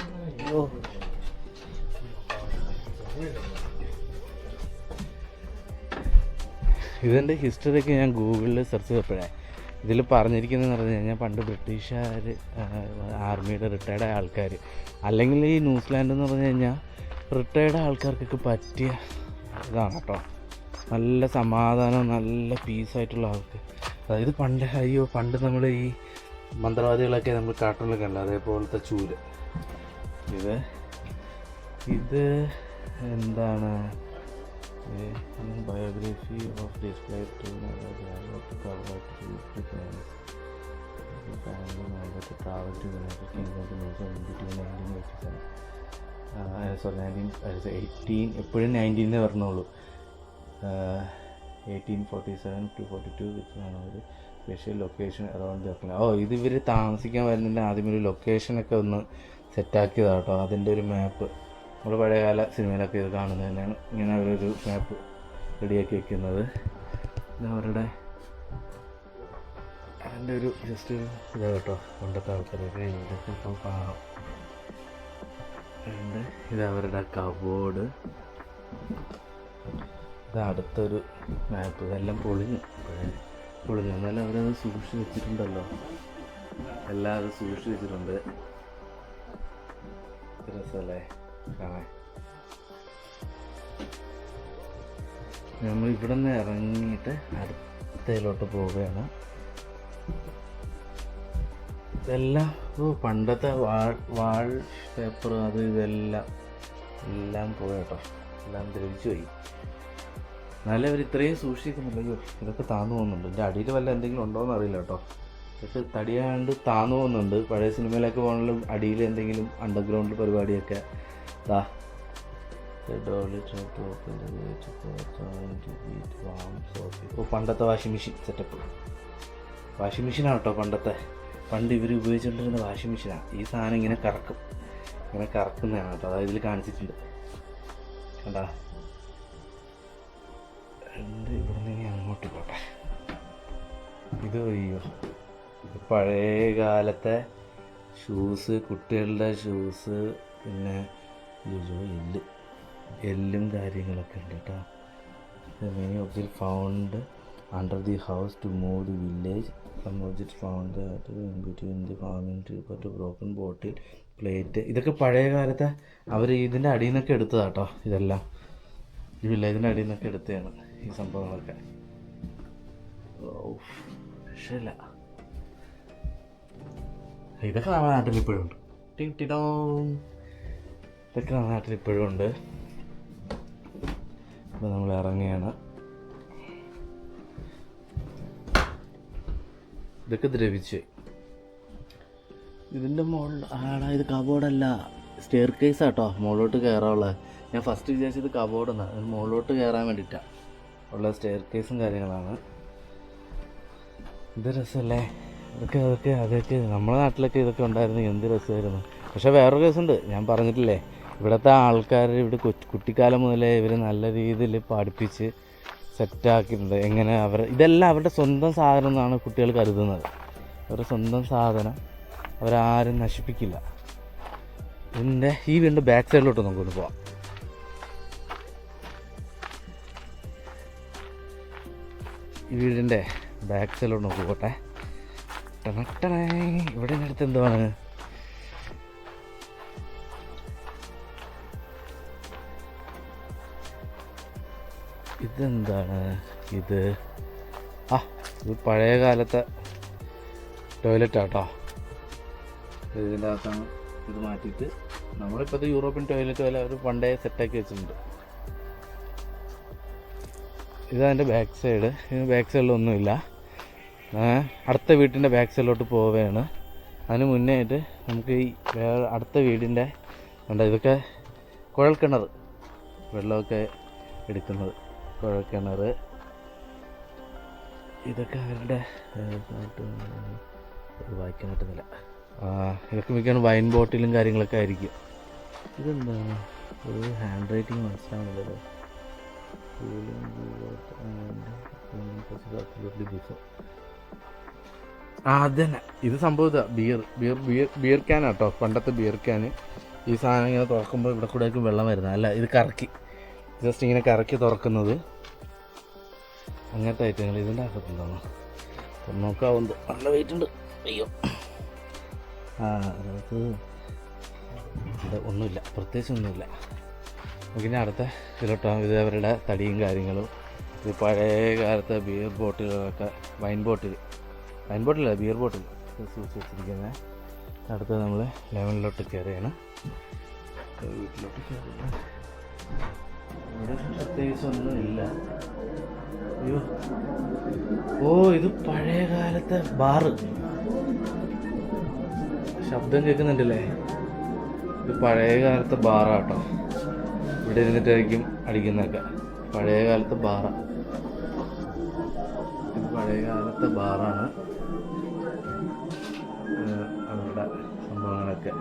ഇതിൻ്റെ ഹിസ്റ്ററിയൊക്കെ ഞാൻ ഗൂഗിളിൽ സെർച്ച് ചെയ്തപ്പോഴേ ഇതിൽ പറഞ്ഞിരിക്കുന്നതെന്ന് പറഞ്ഞു കഴിഞ്ഞാൽ പണ്ട് ബ്രിട്ടീഷുകാർ ആർമിയുടെ റിട്ടയർഡ് ആയ ആൾക്കാർ, അല്ലെങ്കിൽ ഈ ന്യൂസിലാൻഡ് എന്ന് പറഞ്ഞു കഴിഞ്ഞാൽ റിട്ടയർഡ് ആൾക്കാർക്കൊക്കെ പറ്റിയ ഇതാണ് കേട്ടോ. നല്ല സമാധാനം, നല്ല പീസായിട്ടുള്ള ആൾക്ക്. അതായത് പണ്ട് നമ്മൾ ഈ മന്ത്രവാദികളൊക്കെ നമ്മൾ കാർട്ടൂണിലൊക്കെ ഉണ്ട്, അതേപോലത്തെ ചൂല്. ഇത് എന്താണ് biography of display travel to United Kingdom sorry 18 എപ്പോഴും 19 വരണുള്ളൂ. 1847 to 42 ഒരു സ്പെഷ്യൽ ലൊക്കേഷൻ അറൗണ്ട് ജപ്പാൻ. ഇത് ഇവർ താമസിക്കാൻ വരുന്നതിൻ്റെ ആദ്യം ഒരു ലൊക്കേഷനൊക്കെ ഒന്ന് സെറ്റാക്കിയതാണ് കേട്ടോ. അതിൻ്റെ ഒരു മാപ്പ് നമ്മൾ പഴയകാല സിനിമയിലൊക്കെ ഇത് കാണുന്നത് തന്നെയാണ്. ഇങ്ങനെ അവരൊരു മാപ്പ് റെഡിയാക്കി വെക്കുന്നത്. ഇത് അവരുടെ അതിൻ്റെ ഒരു ജസ്റ്റ് ഇതാ കേട്ടോ. പണ്ടത്തെ ആൾക്കാരൊക്കെ ഇതൊക്കെ ഇപ്പോൾ കാണാം. ഇത് അവരുടെ കബോർഡ്. ഇത് അടുത്തൊരു മാപ്പ്. ഇതെല്ലാം പൊളിഞ്ഞു എന്നാലും അവരത് സൂക്ഷിച്ച് വെച്ചിട്ടുണ്ടല്ലോ. എല്ലാം അത് സൂക്ഷിച്ച് വെച്ചിട്ടുണ്ട്. രസമല്ലേ കാണാൻ. നമ്മൾ ഇവിടെ നിന്ന് ഇറങ്ങിയിട്ട് അടുത്തതിലോട്ട് പോവുകയാണ്. ഇതെല്ലാം പണ്ടത്തെ വാൾ പേപ്പർ അത് ഇതെല്ലാം പോയി കേട്ടോ. എല്ലാം ദ്രവിച്ചു പോയി. എന്നാലും അവർ ഇത്രയും സൂക്ഷിക്കുന്നില്ലല്ലോ. ഇതൊക്കെ താന്നു പോകുന്നുണ്ട്. ഇതിൻ്റെ അടിയിൽ വല്ല എന്തെങ്കിലും ഉണ്ടോയെന്ന് അറിയില്ല കേട്ടോ. ഇതൊക്കെ തടിയാണ്ട് താന്നു പോകുന്നുണ്ട്. പഴയ സിനിമയിലൊക്കെ പോകണമെങ്കിലും അടിയിൽ എന്തെങ്കിലും അണ്ടർഗ്രൗണ്ട് പരിപാടിയൊക്കെ. പണ്ടത്തെ വാഷിംഗ് മെഷീൻ സെറ്റപ്പ്. വാഷിംഗ് മെഷീനാണ് കേട്ടോ പണ്ട് ഇവർ ഉപയോഗിച്ചുകൊണ്ടിരുന്ന വാഷിംഗ് മെഷീനാണ്. ഈ സാധനം ഇങ്ങനെ കറക്കുന്നതാണ് കേട്ടോ. അതായത് ഇതിൽ കാണിച്ചിട്ടുണ്ട് കണ്ടാ. ഇവിടെ നിന്ന് അങ്ങോട്ട് പോട്ടെ. ഇത് പഴയ കാലത്തെ ഷൂസ്, കുട്ടികളുടെ ഷൂസ്, പിന്നെ എല്ലും കാര്യങ്ങളൊക്കെ ഉണ്ട് കേട്ടോ. Many object found under the house to move the village. Some object found between the farming to broken bottle plate. ഇതൊക്കെ പഴയ കാലത്തെ അവർ ഇതിൻ്റെ അടിയിൽ നിന്നൊക്കെ എടുത്തതാണ് കേട്ടോ. ഇതെല്ലാം ഈ വില്ലേജിൻ്റെ അടിയിൽ നിന്നൊക്കെ എടുത്തതാണ് ഈ സംഭവങ്ങളൊക്കെ. രക്ഷയില്ല. ഇതൊക്കെ നമ്മുടെ നാട്ടിൽ ഇപ്പോഴും ഉണ്ട്. ഇതൊക്കെ നമ്മുടെ നാട്ടിൽ ഇപ്പോഴും ഉണ്ട്. അപ്പോൾ നമ്മൾ ഇറങ്ങിയാണ്. ഇതൊക്കെ ദ്രവിച്ച്. ഇതിൻ്റെ മുകളിൽ ഇത് കബോർഡല്ല, സ്റ്റെയർ കേസ് ആട്ടോ മുകളിലോട്ട് കയറാനുള്ളത്. ഞാൻ ഫസ്റ്റ് വിചാരിച്ചത് കബോർഡെന്നാണ്, മുകളിലോട്ട് കയറാൻ വേണ്ടിയിട്ടാണ് ഉള്ള സ്റ്റെയർ കേസും കാര്യങ്ങളാണ്. ഇത് രസമല്ലേ അതൊക്കെ നമ്മുടെ നാട്ടിലൊക്കെ ഇതൊക്കെ ഉണ്ടായിരുന്നു, എന്ത് രസമായിരുന്നു. പക്ഷേ വേറൊരു കേസുണ്ട്, ഞാൻ പറഞ്ഞിട്ടില്ലേ, ഇവിടുത്തെ ആൾക്കാർ ഇവിടെ കുട്ടിക്കാലം മുതലേ ഇവർ നല്ല രീതിയിൽ പഠിപ്പിച്ച് സെറ്റാക്കിയിട്ടുണ്ട്. എങ്ങനെ ഇതെല്ലാം അവരുടെ സ്വന്തം സാധനം എന്നാണ് കുട്ടികൾ കരുതുന്നത്. അവരുടെ സ്വന്തം സാധനം അവരാരും നശിപ്പിക്കില്ല. ഇതിൻ്റെ ഈ വീടിൻ്റെ ബാക്ക് സൈഡിലോട്ട് നമുക്കൊന്ന് പോവാം. ഈ വീടിൻ്റെ ബാക്ക് സൈഡിലോട്ട് നമുക്ക് പോട്ടെ. ഇവിടെ അടുത്ത് എന്താണ്, ഇതെന്താണ് ഇത്? ഇത് പഴയ കാലത്തെ ടോയ്ലറ്റാട്ടോ. ഇതിൻ്റെ അകത്താണ് ഇത് മാറ്റിയിട്ട് നമ്മളിപ്പോഴത്തെ യൂറോപ്യൻ ടോയ്ലറ്റ് പോലെ അവർ പണ്ടേ സെറ്റാക്കി വെച്ചിട്ടുണ്ട്. ഇതതിൻ്റെ ബാക്ക് സൈഡ്. ഇതിന് ബാക്ക് സൈഡിലൊന്നുമില്ല. അടുത്ത വീട്ടിൻ്റെ ബാക്ക് സൈഡിലോട്ട് പോവുകയാണ്. അതിന് മുന്നേ ആയിട്ട് നമുക്ക് ഈ അടുത്ത വീടിൻ്റെ ഇതൊക്കെ കുഴൽക്കിണർ, വെള്ളമൊക്കെ എടുക്കുന്നത് കുഴൽക്കിണർ. ഇതൊക്കെ അവരുടെ വായിക്കാൻ പറ്റുന്നില്ല. ഇതൊക്കെ മിക്കവാറും വൈൻ ബോട്ടിലും കാര്യങ്ങളൊക്കെ ആയിരിക്കും. ഇതെന്താണ് ഒരു ഹാൻഡ് റൈറ്റിങ് മനസ്സിലാവുന്നില്ലല്ലോ. അതന്നെ ഇത് സംഭവം ബിയർ ക്യാനാട്ടോ, പണ്ടത്തെ ബിയർ ക്യാന്. ഈ സാധനം ഇങ്ങനെ തുറക്കുമ്പോൾ ഇവിടെ കൂടെ ആയിരിക്കും വെള്ളം വരുന്നത്. അല്ല, ഇത് കറക്കി ജസ്റ്റ് ഇങ്ങനെ കറക്കി തുറക്കുന്നത്, അങ്ങനത്തെ ഐറ്റങ്ങൾ ഇതിൻ്റെ അകത്തുണ്ടാവും. നോക്കാവുന്നത് നല്ല വെയിറ്റ് ഉണ്ട്. അയ്യോ, അതിനകത്ത് ഇവിടെ ഒന്നുമില്ല, പ്രത്യേകിച്ച് ഒന്നുമില്ല. പിന്നെ അടുത്ത ഇതിലോട്ടോ, ഇത് അവരുടെ തടിയും കാര്യങ്ങളും. ഇത് പഴയ കാലത്തെ ബിയർ ബോട്ടിലുകളൊക്കെ, വൈൻ ബോട്ടിലല്ല ബിയർ ബോട്ടിൽ സൂക്ഷിച്ച് വെച്ചിരിക്കുന്നത്. അടുത്ത് നമ്മൾ ലെവലിലോട്ട് കയറിയാണ്. വീട്ടിലോട്ട് കയറിയാണ്. ഇവിടെ പ്രത്യേകിച്ച് ഒന്നുമില്ല. അയ്യോ, ഇത് പഴയ കാലത്തെ ബാറ്. ശബ്ദം കേൾക്കുന്നുണ്ടല്ലേ? ഇത് പഴയ കാലത്തെ ബാറാട്ടോ. ഇവിടെ ഇരുന്നിട്ടായിരിക്കും അടിക്കുന്നതൊക്കെ. പഴയ കാലത്തെ ബാറ. ഇത് പഴയ കാലത്തെ ബാറാണ്. അവരുടെ സംഭവങ്ങളൊക്കെ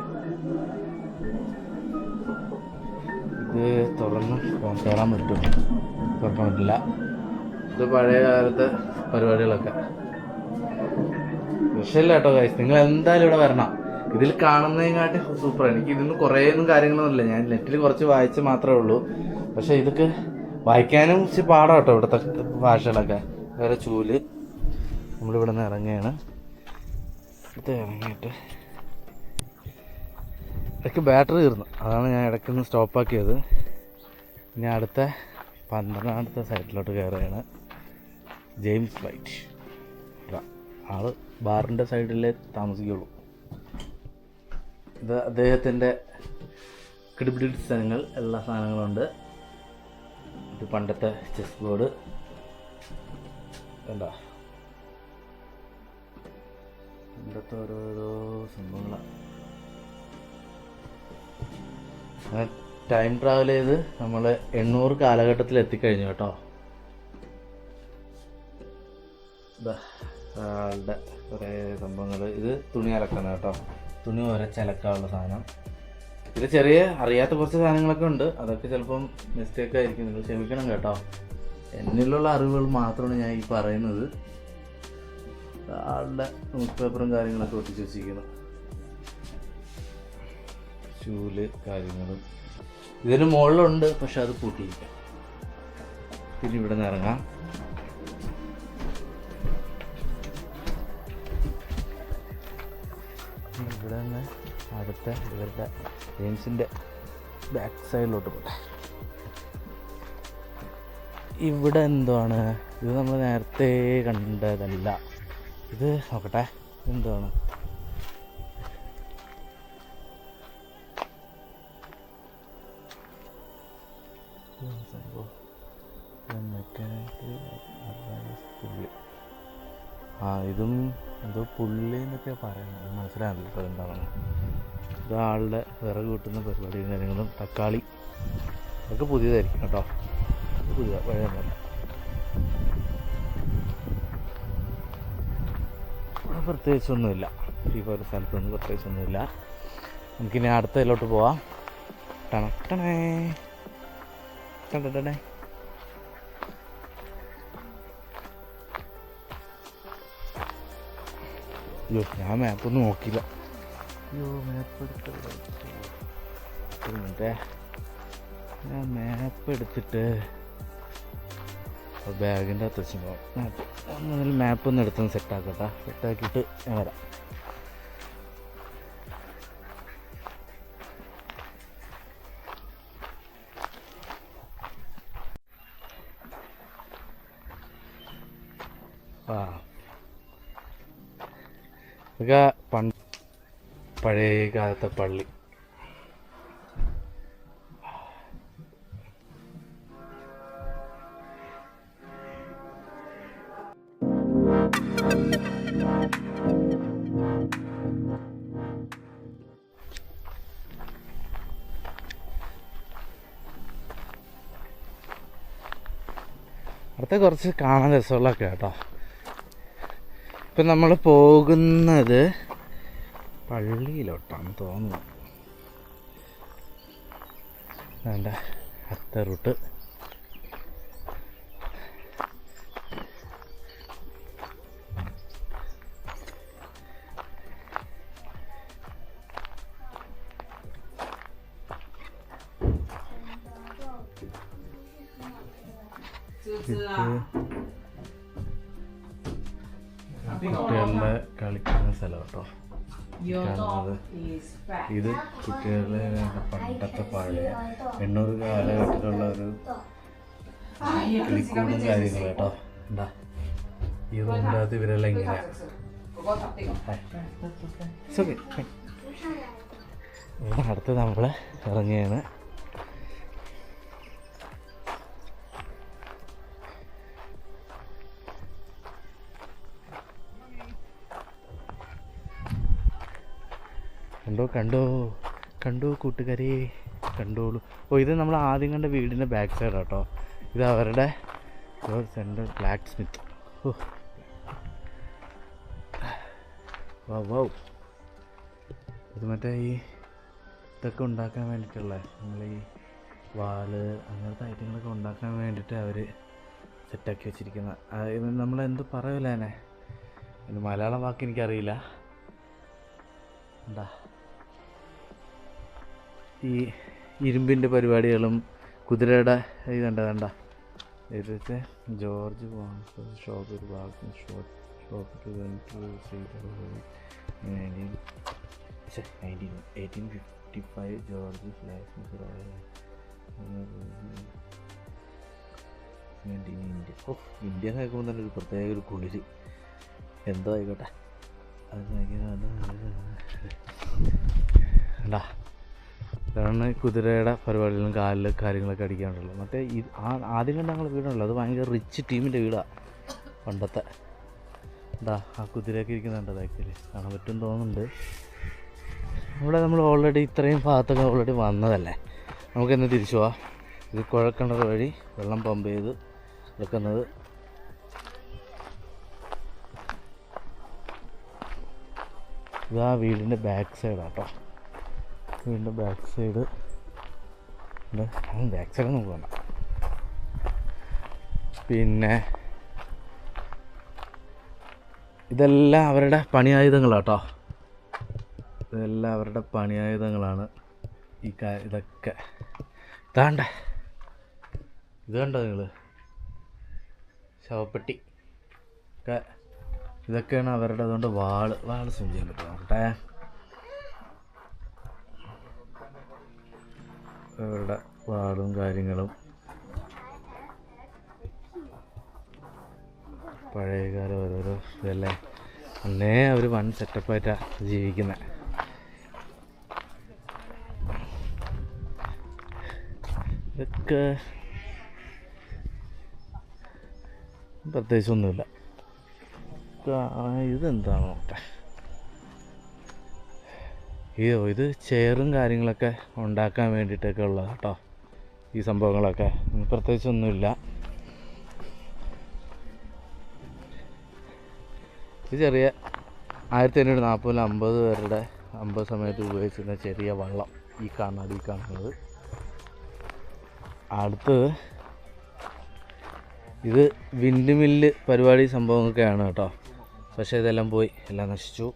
ഇത് തുറന്ന് കയറാൻ പറ്റും, തുറക്കാൻ പറ്റില്ല. ഇത് പഴയ കാലത്തെ പരിപാടികളൊക്കെ. വിഷയമില്ല കേട്ടോ ഗൈസ്, നിങ്ങൾ എന്തായാലും ഇവിടെ വരണം. ഇതിൽ കാണുന്നതിനെക്കാട്ടി സൂപ്പർ. എനിക്ക് ഇതിന് കുറേയൊന്നും കാര്യങ്ങളൊന്നുമില്ല, ഞാൻ നെറ്റിൽ കുറച്ച് വായിച്ച് മാത്രമേ ഉള്ളൂ. പക്ഷേ ഇതൊക്കെ വായിക്കാനും ഇച്ചിരി പാടാം കേട്ടോ ഇവിടുത്തെ ഭാഷകളൊക്കെ. വേറെ ചൂല്. നമ്മളിവിടെ നിന്ന് ഇറങ്ങുകയാണ്. ഇത് ഇറങ്ങിയിട്ട് ഇടയ്ക്ക് ബാറ്ററി തീർന്നു, അതാണ് ഞാൻ ഇടയ്ക്കൊന്ന് സ്റ്റോപ്പാക്കിയത്. ഇനി അടുത്ത 12ാമത്തെ സൈറ്റിലോട്ട് കയറുകയാണ്. ജെയിംസ് വൈറ്റ് ആൾ ബാറിൻ്റെ സൈഡിലേ താമസിക്കുള്ളൂ. ഇത് അദ്ദേഹത്തിൻ്റെ കിടിപിടി സ്ഥലങ്ങൾ, എല്ലാ സാധനങ്ങളുണ്ട്. ഇത് പണ്ടത്തെ ചെസ് ബോർഡ് എന്താ, പണ്ടത്തെ ഓരോരോ സംഭവങ്ങളാണ്. ടൈം ട്രാവൽ ചെയ്ത് നമ്മൾ 800 കാലഘട്ടത്തിൽ എത്തിക്കഴിഞ്ഞു കേട്ടോ. ആളുടെ കുറേ സംഭവങ്ങൾ. ഇത് തുണി അലക്കണം കേട്ടോ, തുണി ഉരച്ചലക്കാനുള്ള സാധനം. ഇത് ചെറിയ അറിയാത്ത കുറച്ച് സാധനങ്ങളൊക്കെ ഉണ്ട്, അതൊക്കെ ചിലപ്പം മിസ്റ്റേക്ക് ആയിരിക്കും, നിങ്ങൾ ക്ഷമിക്കണം കേട്ടോ. എന്നിലുള്ള അറിവുകൾ മാത്രമാണ് ഞാൻ ഈ പറയുന്നത്. ആളുടെ ന്യൂസ് പേപ്പറും കാര്യങ്ങളൊക്കെ ഒട്ടിച്ച് വെച്ചിരിക്കുന്നു. ചൂല് കാര്യങ്ങളും ഇതിന് മുകളിലുണ്ട്, പക്ഷെ അത് പൂട്ടിയിരിക്കാം. പിന്നെ ഇവിടെ നിന്ന് ഇറങ്ങാം. ഇവിടെ നിന്ന് അടുത്ത ഇവരുടെ ജെയിംസിൻ്റെ ബാക്ക് സൈഡിലോട്ട് പോട്ടെ. ഇവിടെ എന്താണ്, ഇത് നമ്മൾ നേരത്തെ കണ്ടതല്ല. ഇത് നോക്കട്ടെ, എന്താണ് ഇതും എന്തോ പുള്ളി എന്നൊക്കെ പറയുന്നത് മനസ്സിലാവില്ല ഇപ്പോൾ എന്താണെന്ന്. ഇത് ആളുടെ വിറക് കൂട്ടുന്ന പരിപാടിയും കാര്യങ്ങളും. തക്കാളി അതൊക്കെ പുതിയതായിരിക്കും കേട്ടോ, പുതിയ പഴയൊന്നുമല്ല. ഇവിടെ പ്രത്യേകിച്ചൊന്നുമില്ല, ഈ ഒരു സ്ഥലത്തൊന്നും പ്രത്യേകിച്ചൊന്നുമില്ല. നമുക്കിനി അടുത്തതിലോട്ട് പോവാം. ടണേ കണ്ടേ. അയ്യോ, ഞാൻ മാപ്പൊന്നും നോക്കിയില്ല. അയ്യോ, മാപ്പ് എടുത്തിട്ടേ, ഞാൻ മാപ്പ് എടുത്തിട്ട് ബാഗിൻ്റെ അകത്ത് വെച്ചിട്ടുണ്ടാവും. മാപ്പ് ഒന്നും മാപ്പൊന്നും എടുത്തൊന്ന് സെറ്റാക്കട്ടെ. സെറ്റാക്കിയിട്ട് ഞാൻ വരാം. ഇതൊക്കെ പഴയ കാലത്തെ പള്ളി. അടുത്ത കുറച്ച് കാണാൻ രസമുള്ളതൊക്കെ കേട്ടോ. ഇപ്പം നമ്മൾ പോകുന്നത് പള്ളിയിലോട്ടാണ് തോന്നുന്നു. വേണ്ട, അടുത്ത റൂട്ട്. കുട്ടികളുടെ കളിക്കുന്ന സ്ഥലം കേട്ടോ. ഇത് കുട്ടികളുടെ പണ്ടത്തെ പഴയ 800 കാലഘട്ടത്തിലുള്ള ഒരു കളിക്കൂടും കാര്യങ്ങൾ കേട്ടോ. എന്താ ഈ റൂമിൻ്റെ അകത്ത് ഇവരെല്ലാം ഇങ്ങനെയാണ്. അടുത്ത് നമ്മൾ ഇറങ്ങിയാണ്. കണ്ടോ കൂട്ടുകാരെ, കണ്ടോളൂ. ഇത് നമ്മൾ ആദ്യം കണ്ട വീടിൻ്റെ ബാക്ക് സൈഡ് കേട്ടോ. ഇത് അവരുടെ സെൻട്രൽ ബ്ലാക്ക് സ്മിത്ത്. വൗ, ഇത് മറ്റേ ഈ ഇതൊക്കെ ഉണ്ടാക്കാൻ വേണ്ടിയിട്ടുള്ള നമ്മൾ ഈ വാള് അങ്ങനത്തെ ഐറ്റങ്ങളൊക്കെ ഉണ്ടാക്കാൻ വേണ്ടിയിട്ട് അവർ സെറ്റാക്കി വെച്ചിരിക്കുന്ന. ഇത് നമ്മളെന്ത് പറയൂലേ, ഇത് മലയാളം വാക്ക് എനിക്കറിയില്ല. എന്താ ഈ ഇരുമ്പിൻ്റെ പരിപാടികളും കുതിരയുടെ ഇതുണ്ട ഇതൊക്കെ ജോർജ് ഷോപ്പ് ഒരു ഭാഗം ഷോപ്പ് 1855 ജോർജ് ഫ്ലാഷ് ഇന്ത്യ കേൾക്കുമ്പോൾ തന്നെ ഒരു പ്രത്യേക ഒരു കുളിര്. എന്തോ ആയിക്കോട്ടെ, അത് കാരണം കുതിരയുടെ പരിപാടികളും കാലിൽ കാര്യങ്ങളൊക്കെ അടിക്കാനുള്ളൂ. മറ്റേ ആദ്യം കണ്ട ഞങ്ങൾ വീടുണ്ടല്ലോ, അത് ഭയങ്കര റിച്ച് ടീമിൻ്റെ വീടാണ് പണ്ടത്തെ. എന്താ ആ കുതിരയൊക്കെ ഇരിക്കുന്നുണ്ട് ബാക്കിൽ, കാണാൻ പറ്റും തോന്നുന്നുണ്ട്. ഇവിടെ നമ്മൾ ഓൾറെഡി ഇത്രയും ഭാഗത്തൊക്കെ ഓൾറെഡി വന്നതല്ലേ, നമുക്കെന്ന് തിരിച്ചു പോവാം. ഇത് കുഴൽക്കിണർ വഴി വെള്ളം പമ്പ് ചെയ്ത് എടുക്കുന്നത്. ഇതാ വീടിൻ്റെ ബാക്ക് സൈഡാണ് കേട്ടോ. വീടിൻ്റെ ബാക്ക് സൈഡ് നമുക്ക് വേണ്ട. പിന്നെ ഇതെല്ലാം അവരുടെ പണിയായുധങ്ങളാണ് കേട്ടോ. ഇതെല്ലാം അവരുടെ പണിയായുധങ്ങളാണ്. ഇതൊക്കെ ഇത് കണ്ടോ നിങ്ങൾ, ശവപ്പെട്ടി ഒക്കെ ഇതൊക്കെയാണ് അവരുടെ. അതുകൊണ്ട് വാള് സ്വിം ചെയ്യാൻ പറ്റും. നോക്കട്ടെ, അവരുടെ വാളും കാര്യങ്ങളും പഴയകാലം ഓരോരോ ഇതല്ലേ. അന്നേ അവർ വൺ സെറ്റപ്പായിട്ടാണ് ജീവിക്കുന്നത്. ഇതൊക്കെ പ്രത്യേകിച്ചൊന്നുമില്ല. ഇതെന്താണോ നോക്കട്ടെ. ഇത് ചെയറും കാര്യങ്ങളൊക്കെ ഉണ്ടാക്കാൻ വേണ്ടിയിട്ടൊക്കെ ഉള്ളത് കേട്ടോ. ഈ സംഭവങ്ങളൊക്കെ പ്രത്യേകിച്ചൊന്നുമില്ല. ഇത് ചെറിയ 1840-50 പേരുടെ 50 സമയത്ത് ഉപയോഗിച്ചിരുന്ന ചെറിയ വള്ളം ഈ കാണുന്നത്. അടുത്തത് ഇത് വിൻഡ് മില്ല് പരിപാടി സംഭവങ്ങളൊക്കെയാണ് കേട്ടോ. പക്ഷേ ഇതെല്ലാം പോയി, എല്ലാം നശിച്ചു.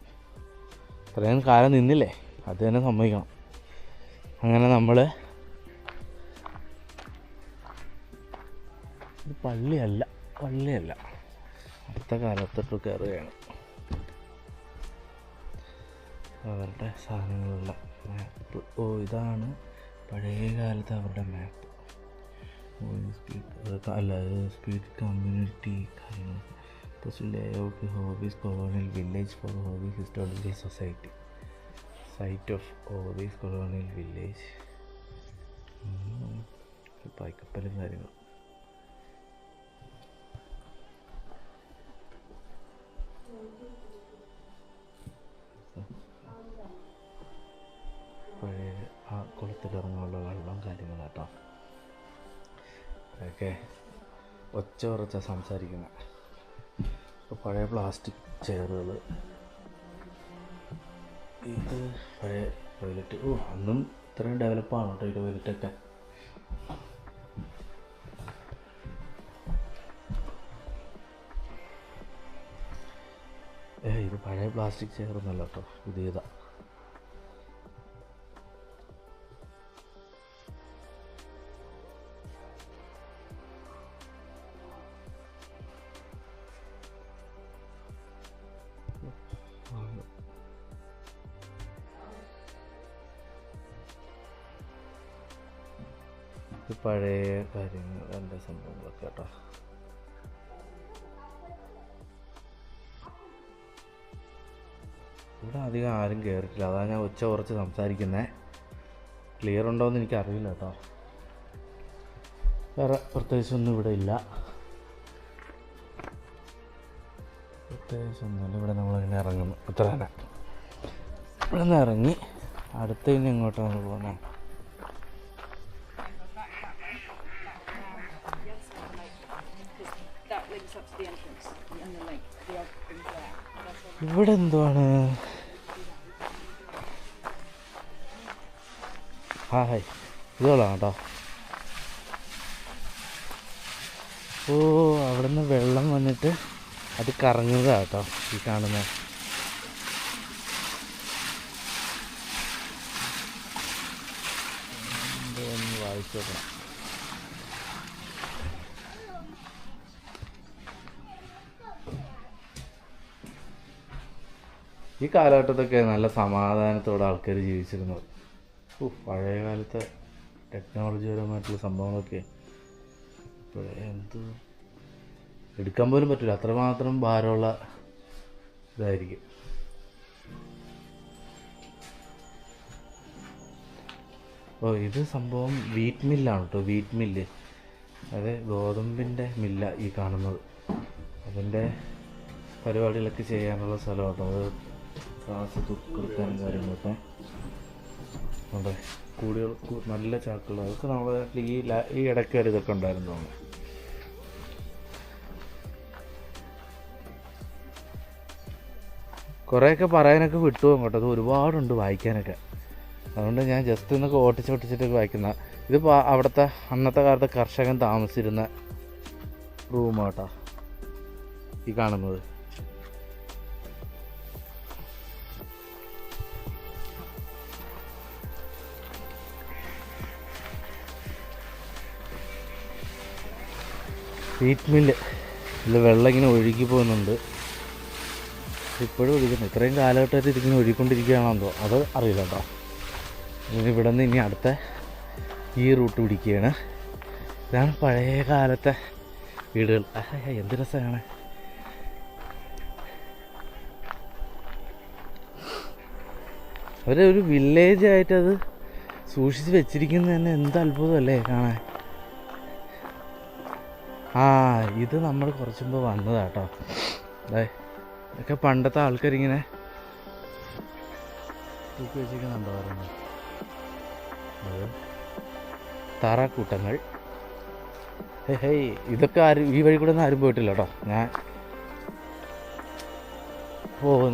ഇത്രയും കാലം നിന്നില്ലേ, അത് തന്നെ സമ്മതിക്കണം. അങ്ങനെ നമ്മൾ ഇത് പള്ളിയല്ല അടുത്ത കാലത്തോട്ട് കയറുകയാണ്. അവരുടെ സാധനങ്ങളുള്ള മാപ്പ്. ഇതാണ് പഴയ കാലത്ത് അവരുടെ മാപ്പ്. സ്പീഡ് കമ്മ്യൂണിറ്റി കാര്യങ്ങൾ. Layout Hobbies colonial village for Hobbies historical society. Site of Hobbies colonial village. പായ്ക്കപ്പലും കാര്യങ്ങളും. പഴയ ആ കുളത്തിലിറങ്ങാനുള്ള വെള്ളം കാര്യങ്ങൾ കേട്ടോ. അതൊക്കെ ഒച്ച കുറച്ചാണ് സംസാരിക്കുന്നത്. ഇപ്പോൾ പഴയ പ്ലാസ്റ്റിക് ചെയറുകൾ. ഇത് പഴയ ടോയ്ലറ്റ്. അന്നും ഇത്രയും ഡെവലപ്പാണ് കേട്ടോ ഈ ടോയ്ലറ്റൊക്കെ. ഇത് പഴയ പ്ലാസ്റ്റിക് ചെയറൊന്നുമല്ല കേട്ടോ, ഇതാ. പഴയ കാര്യങ്ങൾ, എൻ്റെ സംഭവങ്ങളൊക്കെ കേട്ടോ. ഇവിടെ അധികം ആരും കയറിയിട്ടില്ല, അതാണ് ഞാൻ ഉച്ച കുറച്ച് സംസാരിക്കുന്നത്. ക്ലിയർ ഉണ്ടോയെന്ന് എനിക്കറിയില്ല കേട്ടോ. വേറെ പ്രത്യേകിച്ചൊന്നും ഇവിടെ ഇല്ല. പ്രത്യേകിച്ചൊന്നുമില്ല. ഇവിടെ നമ്മളിങ്ങനെ ഇറങ്ങുന്നു, ഇത്ര തന്നെ. ഇവിടെ നിന്ന് ഇറങ്ങി അടുത്ത ഇനി എങ്ങോട്ടാണ് പോകുന്നത്? ഇവിടെ എന്തുവാണ്? ഹായ്, ഇത് കൊള്ളാം കേട്ടോ. അവിടെ നിന്ന് വെള്ളം വന്നിട്ട് അത് കറങ്ങുന്നതാണ് കേട്ടോ ഈ കാണുന്നത്. ഒന്ന് വായിച്ചു നോക്കണം. ഈ കാലഘട്ടത്തൊക്കെ നല്ല സമാധാനത്തോടെ ആൾക്കാർ ജീവിച്ചിരുന്നത്. പഴയ കാലത്തെ ടെക്നോളജിപരമായിട്ടുള്ള സംഭവങ്ങളൊക്കെ ഇപ്പോഴേ എന്ത് എടുക്കാൻ പോലും പറ്റില്ല, അത്രമാത്രം ഭാരമുള്ള ഇതായിരിക്കും. ഇത് സംഭവം വീറ്റ് മില്ലാണ് കേട്ടോ. വീറ്റ് മില്ല്, അതെ, ഗോതമ്പിൻ്റെ മില്ല ഈ കാണുന്നത്. അതിൻ്റെ പരിപാടികളൊക്കെ ചെയ്യാനുള്ള സ്ഥലം കേട്ടോ. അത് ഗ്ലാസ് തുറക്കാനും കാര്യങ്ങളൊക്കെ അതെ. കൂടികൾ നല്ല ചാക്കുകൾ, അതൊക്കെ നമ്മുടെ ഈ ഇടയ്ക്ക് വരെ ഇതൊക്കെ ഉണ്ടായിരുന്നു. കുറേയൊക്കെ പറയാനൊക്കെ വിട്ടുപോകും കേട്ടോ. അത് ഒരുപാടുണ്ട് വായിക്കാനൊക്കെ. അതുകൊണ്ട് ഞാൻ ജസ്റ്റ് ഒന്നൊക്കെ ഓട്ടിച്ചൊട്ടിച്ചിട്ടൊക്കെ വായിക്കുന്ന. ഇതിപ്പോൾ അവിടുത്തെ അന്നത്തെ കാലത്തെ കർഷകൻ താമസിച്ചിരുന്ന റൂമാട്ടോ ഈ കാണുന്നത്. Wheat mill. ഇതിൽ വെള്ളം ഇങ്ങനെ ഒഴുകി പോകുന്നുണ്ട്. ഇപ്പോഴും ഒഴുകുന്നു. ഇത്രയും കാലഘട്ടമായിട്ട് ഇതിങ്ങനെ ഒഴുകിക്കൊണ്ടിരിക്കുകയാണെന്നോ അത് അറിയില്ല കേട്ടോ. ഇവിടെ നിന്ന് ഇനി അടുത്ത ഈ റൂട്ട് പിടിക്കുകയാണ്. ഇതാണ് പഴയ കാലത്തെ വീടുകൾ. എന്ത് രസമാണ്. ഒരു വില്ലേജായിട്ടത് സൂക്ഷിച്ച് വെച്ചിരിക്കുന്നത് തന്നെ എന്ത് അത്ഭുതമല്ലേ കാണാൻ. ഇത് നമ്മൾ കുറച്ച് മുമ്പ് വന്നതാട്ടോ. അതെ, ഒക്കെ പണ്ടത്തെ ആൾക്കാരിങ്ങനെ തൂക്കി വെച്ചിരിക്കുന്നുണ്ടോ പറയുന്നത്. അത് താറാക്കൂട്ടങ്ങൾ. ഹേയ് ഇതൊക്കെ ആരും ഈ വഴി കൂടെ ഒന്നും ആരും പോയിട്ടില്ല കേട്ടോ.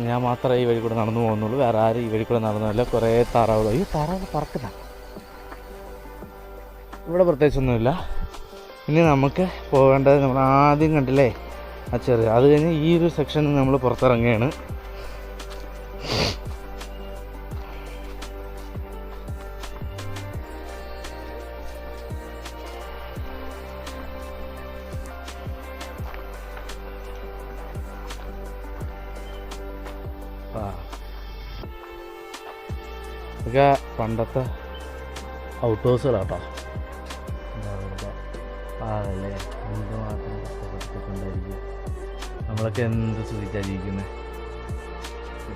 ഞാൻ മാത്രമേ ഈ വഴി കൂടെ നടന്നു പോകുന്നുള്ളൂ. വേറെ ആരും ഈ വഴി കൂടെ നടന്നില്ല. കുറേ താറാവുകൾ. ഈ താറാവ് പറക്കുന്ന ഇവിടെ പ്രത്യേകിച്ചൊന്നുമില്ല. ഇനി നമുക്ക് പോകേണ്ടത് നമ്മൾ ആദ്യം കണ്ടില്ലേ ആ ചെറിയ, അത് കഴിഞ്ഞ് ഈ ഒരു സെക്ഷനിൽ നമ്മൾ പുറത്തിറങ്ങുകയാണ്. ഇതൊക്കെ പണ്ടത്തെ ഔട്ട് ഹൗസുകളാട്ടോ. അതല്ലേ എന്തുമാത്രം കഷ്ടപ്പെട്ടിട്ടുണ്ടായിരിക്കും. നമ്മളൊക്കെ എന്ത് സുഖിച്ചാണ് ജീവിക്കുന്നത്.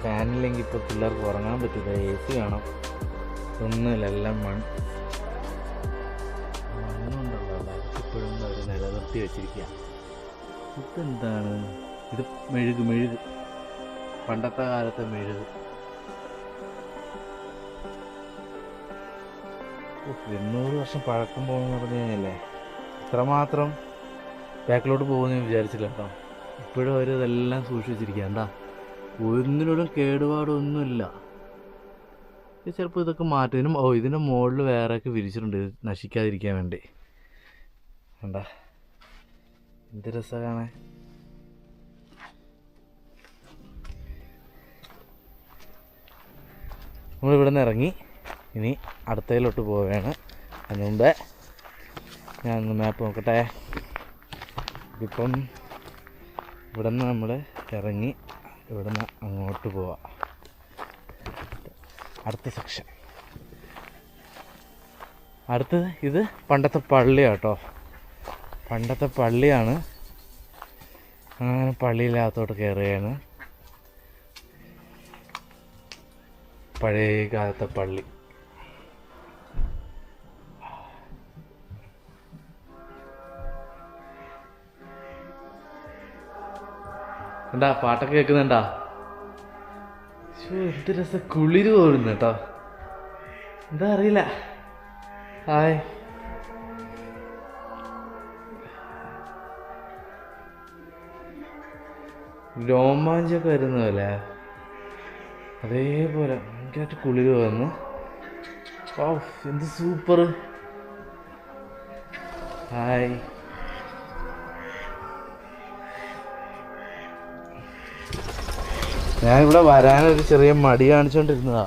ഫാനില്ലെങ്കിൽ ഇപ്പോൾ പിള്ളേർക്ക് ഉറങ്ങാൻ പറ്റില്ല. AC വേണം. ഒന്നുമില്ല, എല്ലാം മണ്ണുണ്ടല്ലോ. ഇപ്പോഴും അവർ നിലനിർത്തി വെച്ചിരിക്കുക. ഇതെന്താണ് ഇത്? മെഴുക് പണ്ടത്തെ കാലത്തെ മെഴുക്. 800 വർഷം പഴക്കം പോകുമെന്ന് പറഞ്ഞു കഴിഞ്ഞല്ലേ, ഇത്രമാത്രം ബാക്കിലോട്ട് പോകുമെന്ന് വിചാരിച്ചില്ല കേട്ടോ. ഇപ്പോഴും അവർ ഇതെല്ലാം സൂക്ഷിച്ചിരിക്കുക. എന്താ ഒന്നിനോടും കേടുപാടൊന്നുമില്ല. ചിലപ്പോൾ ഇതൊക്കെ മാറ്റുന്നതിനും ഇതിൻ്റെ മുകളിൽ വേറെയൊക്കെ വിരിച്ചിട്ടുണ്ട് നശിക്കാതിരിക്കാൻ വേണ്ടി. എന്താ എന്ത് രസമാണ് കാണാൻ. നമ്മളിവിടെ നിന്ന് ഇറങ്ങി ഇനി അടുത്തതിലോട്ട് പോവുകയാണ്. അതിന് മുമ്പേ ഞാനൊന്ന് മാപ്പ് നോക്കട്ടെ. ഇപ്പം ഇവിടെ നിന്ന് നമ്മൾ ഇറങ്ങി ഇവിടെ നിന്ന് അങ്ങോട്ട് പോവാം. അടുത്ത സെക്ഷൻ. അടുത്തത് ഇത് പണ്ടത്തെ പള്ളിയാട്ടോ. പണ്ടത്തെ പള്ളിയാണ്. അങ്ങനെ പള്ളിയിലകത്തോട്ട് കയറുകയാണ്. പഴയ കാലത്തെ പള്ളി. എന്താ പാട്ടൊക്കെ കേൾക്കുന്നുണ്ടാ? എന്ത് രസം, കുളിര് പോരുന്നു കേട്ടോ. എന്താ അറിയില്ല. ഹായ്. രോമാഞ്ചൊക്കെ വരുന്നതല്ലേ, അതേപോലെ ഭയങ്കരമായിട്ട് കുളിര് വന്നു. എന്ത് സൂപ്പർ. ഹായ്. ഞാനിവിടെ വരാനൊരു ചെറിയ മടി കാണിച്ചുകൊണ്ടിരുന്നതാ.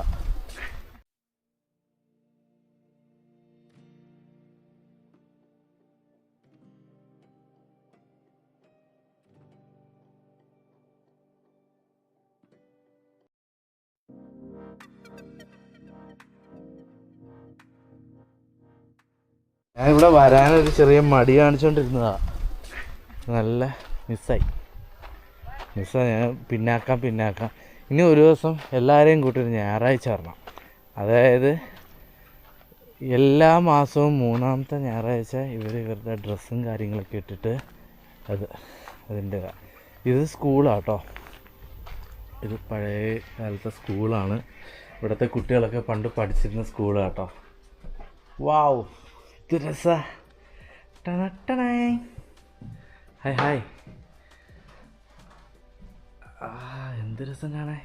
നല്ല മിസ്സായി. ഞാൻ പിന്നാക്കാം. ഇനി ഒരു ദിവസം എല്ലാവരെയും കൂട്ടി ഞായറാഴ്ച വരണം. അതായത് എല്ലാ മാസവും 3-ാമത്തെ ഞായറാഴ്ച ഇവരുടെ ഡ്രസ്സും കാര്യങ്ങളൊക്കെ ഇട്ടിട്ട് അതിൻ്റെ ഇത് സ്കൂളാട്ടോ. ഇത് പഴയ കാലത്തെ സ്കൂളാണ്. ഇവിടുത്തെ കുട്ടികളൊക്കെ പണ്ട് പഠിച്ചിരുന്ന സ്കൂളാട്ടോ. വാവ്, ഇത് രസാ. ഹായ്. എന്ത് രസം കാണാൻ.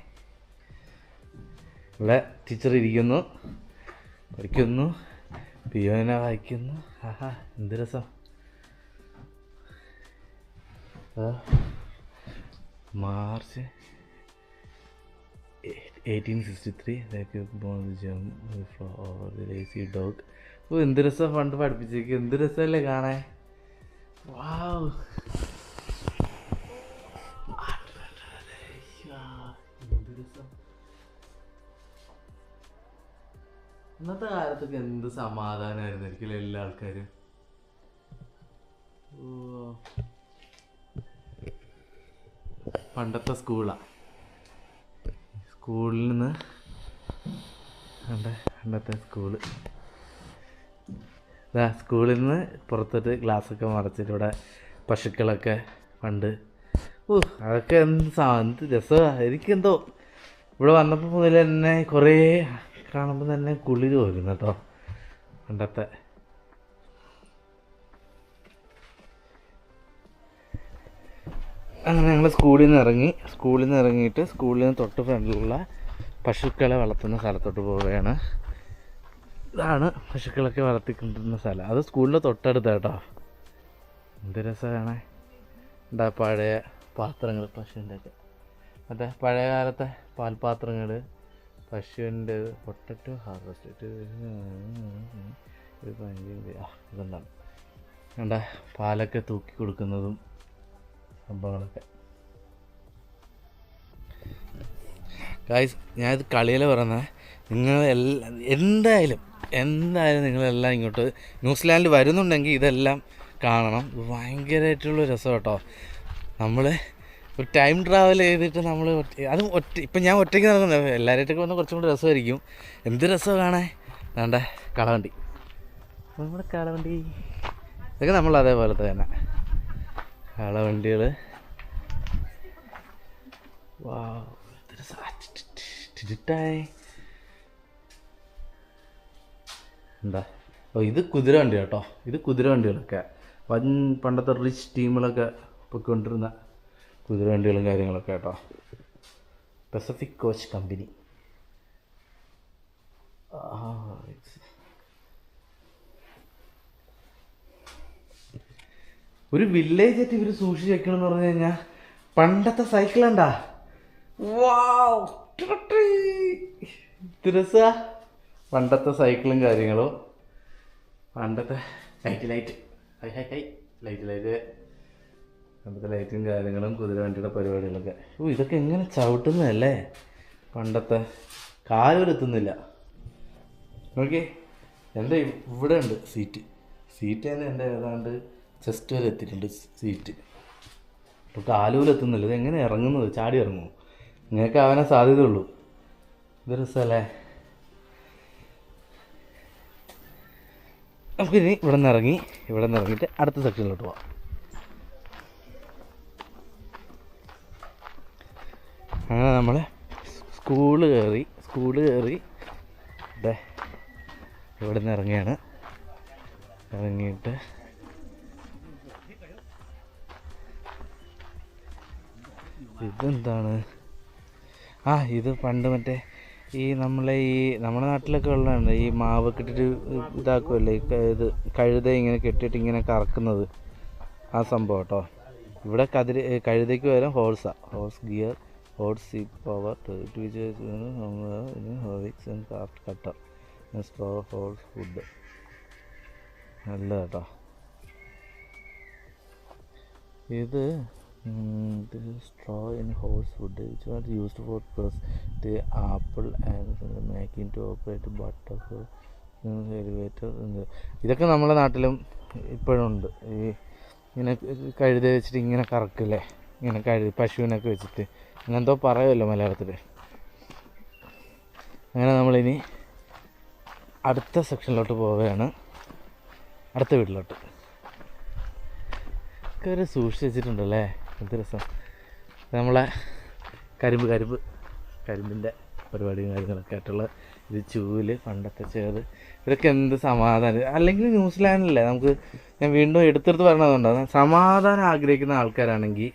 ഇവിടെ ടീച്ചർ ഇരിക്കുന്നു, പഠിക്കുന്നു, പിയോനെ വായിക്കുന്നു. എന്ത് രസം. March 1863 dog. എന്ത് രസം പണ്ട് പഠിപ്പിച്ചേക്കും. എന്ത് രസമല്ലേ കാണാൻ. വാവ്. ഇന്നത്തെ കാലത്തൊക്കെ എന്ത് സമാധാനമായിരുന്നിരിക്കും എല്ലാ ആൾക്കാരും. പണ്ടത്തെ സ്കൂളിൽ നിന്ന് പണ്ടത്തെ സ്കൂളിൽ നിന്ന് പുറത്തോട്ട് ഗ്ലാസ്സൊക്കെ മറച്ചിട്ട് ഇവിടെ പശുക്കളൊക്കെ പണ്ട് അതൊക്കെ എന്ത് രസമാണ്. എനിക്കെന്തോ ഇവിടെ വന്നപ്പോൾ മുതൽ തന്നെ കുറേ കാണുമ്പോൾ തന്നെ കുളിര് പോരുന്നു കേട്ടോ. പണ്ടത്തെ അങ്ങനെ ഞങ്ങൾ സ്കൂളിൽ നിന്ന് ഇറങ്ങിയിട്ട് സ്കൂളിൽ നിന്ന് തൊട്ട് ഫ്രണ്ടിലുള്ള പശുക്കളെ വളർത്തുന്ന സ്ഥലത്തോട്ട് പോവുകയാണ്. ഇതാണ് പശുക്കളൊക്കെ വളർത്തിക്കൊണ്ടിരുന്ന സ്ഥലം. അത് സ്കൂളിൻ്റെ തൊട്ടടുത്ത് കേട്ടോ. എന്ത് രസമാണ്. എന്താ പഴയ പാത്രങ്ങൾ, പശുവിൻ്റെ ഒക്കെ മറ്റേ പഴയ കാലത്തെ പാൽപാത്രങ്ങൾ, പശുവിൻ്റെ പൊട്ടറ്റോ ഹാർവെസ്റ്റ് ഇതുണ്ടാകും. എന്താ പാലൊക്കെ തൂക്കി കൊടുക്കുന്നതും സംഭവങ്ങളൊക്കെ. ഗായ്സ്, ഞാനിത് കളിയിൽ പറയുന്നത്, നിങ്ങൾ എന്തായാലും നിങ്ങളെല്ലാം ഇങ്ങോട്ട് ന്യൂസിലാൻഡിൽ വരുന്നുണ്ടെങ്കിൽ ഇതെല്ലാം കാണണം. ഭയങ്കരമായിട്ടുള്ള രസം കേട്ടോ. നമ്മൾ ഒരു ടൈം ട്രാവൽ ചെയ്തിട്ട് നമ്മൾ അതും ഇപ്പം ഞാൻ ഒറ്റയ്ക്ക് നടക്കുന്നത്, എല്ലാവരുമായിട്ടൊക്കെ വന്ന് കുറച്ചും കൂടി രസമായിരിക്കും. എന്ത് രസമാണ് കാണാൻ. വേണ്ട കളവണ്ടി, നമ്മുടെ കളവണ്ടി ഇതൊക്കെ നമ്മൾ അതേപോലത്തെ തന്നെ കളവണ്ടികൾ. എന്താ ഇത് കുതിര വണ്ടി കേട്ടോ. ഇത് കുതിര വണ്ടികളൊക്കെ പണ്ടത്തെ റിച്ച് ടീമുകളൊക്കെ പൊയ്ക്കൊണ്ടിരുന്ന കുതിര വണ്ടികളും കാര്യങ്ങളൊക്കെ കേട്ടോ. Pacific coach company. ഒരു വില്ലേജ് ആയിട്ട് ഇവർ സൂക്ഷിച്ച് വെക്കണമെന്ന് പറഞ്ഞു കഴിഞ്ഞാൽ പണ്ടത്തെ സൈക്കിളുണ്ടാ. രസാ പണ്ടത്തെ സൈക്കിളും കാര്യങ്ങളും. പണ്ടത്തെ ലൈറ്റ് പണ്ടത്തെ ലൈറ്റും കാര്യങ്ങളും കുതിര വണ്ടിയുടെ പരിപാടികളൊക്കെ. ഇതൊക്കെ എങ്ങനെ ചവിട്ടുന്നതല്ലേ. പണ്ടത്തെ കാലൊരെത്തുന്നില്ല. ഓക്കെ, എൻ്റെ ഇവിടെ ഉണ്ട് സീറ്റ് തന്നെ എൻ്റെ ഏതാണ്ട് ചെസ്റ്റ് വരെ എത്തിയിട്ടുണ്ട് സീറ്റ്. അപ്പോൾ കാലൂലെത്തുന്നില്ല. ഇത് എങ്ങനെ ഇറങ്ങുന്നത്? ചാടി ഇറങ്ങുമോ? ഇങ്ങനെയൊക്കെ ആവാനേ സാധ്യതയുള്ളൂ. ഇത് രസമല്ലേ. നമുക്കിനി ഇവിടെ നിന്ന് ഇറങ്ങിയിട്ട് അടുത്ത സെക്ഷനിലോട്ട് പോവാം. അങ്ങനെ നമ്മൾ സ്കൂള് കയറി ഇവിടെ നിന്ന് ഇറങ്ങിയിട്ട് ഇതെന്താണ്? ഇത് പണ്ട് മറ്റേ നമ്മുടെ നാട്ടിലൊക്കെ ഉള്ളതാണ്. ഈ മാവ് കെട്ടിട്ട് ഇതാക്കുമല്ലേ, ഇത് കഴുത ഇങ്ങനെ കെട്ടിയിട്ട് ഇങ്ങനെ കറക്കുന്നത്, ആ സംഭവം കേട്ടോ. ഇവിടെ കഴുതയ്ക്ക് പകരം horse gear, horse seat power, Horlicks and craft cutter, straw horse food. നല്ല കേട്ടോ. ഇത് straw in horse food which was used for press the apple and making to operate butter elevator. ഇതൊക്കെ നമ്മുടെ നാട്ടിലും ഇപ്പോഴും ഉണ്ട്. ഇങ്ങനെ കഴുത വെച്ചിട്ട് ഇങ്ങനെ കറക്കില്ലേ, ഇങ്ങനെ പശുവിനൊക്കെ വെച്ചിട്ട് അങ്ങനെ എന്തോ പറയുമല്ലോ മലയാളത്തിൽ. അങ്ങനെ നമ്മളിനി അടുത്ത സെക്ഷനിലോട്ട് പോവുകയാണ്, അടുത്ത വീട്ടിലോട്ട്. ഒക്കെ സൂക്ഷിച്ച് വെച്ചിട്ടുണ്ടല്ലേ. എന്ത് രസം. നമ്മളെ കരിമ്പിൻ്റെ പരിപാടിയും കാര്യങ്ങളൊക്കെ ആയിട്ടുള്ള ഇത് ചൂല്, പണ്ടത്തെ ചേറ്, ഇതൊക്കെ എന്ത് സമാധാനം. അല്ലെങ്കിൽ ന്യൂസിലാൻഡിലല്ലേ, നമുക്ക് ഞാൻ വീണ്ടും എടുത്തെടുത്ത് പറയണതുകൊണ്ടാണ്, സമാധാനം ആഗ്രഹിക്കുന്ന ആൾക്കാരാണെങ്കിൽ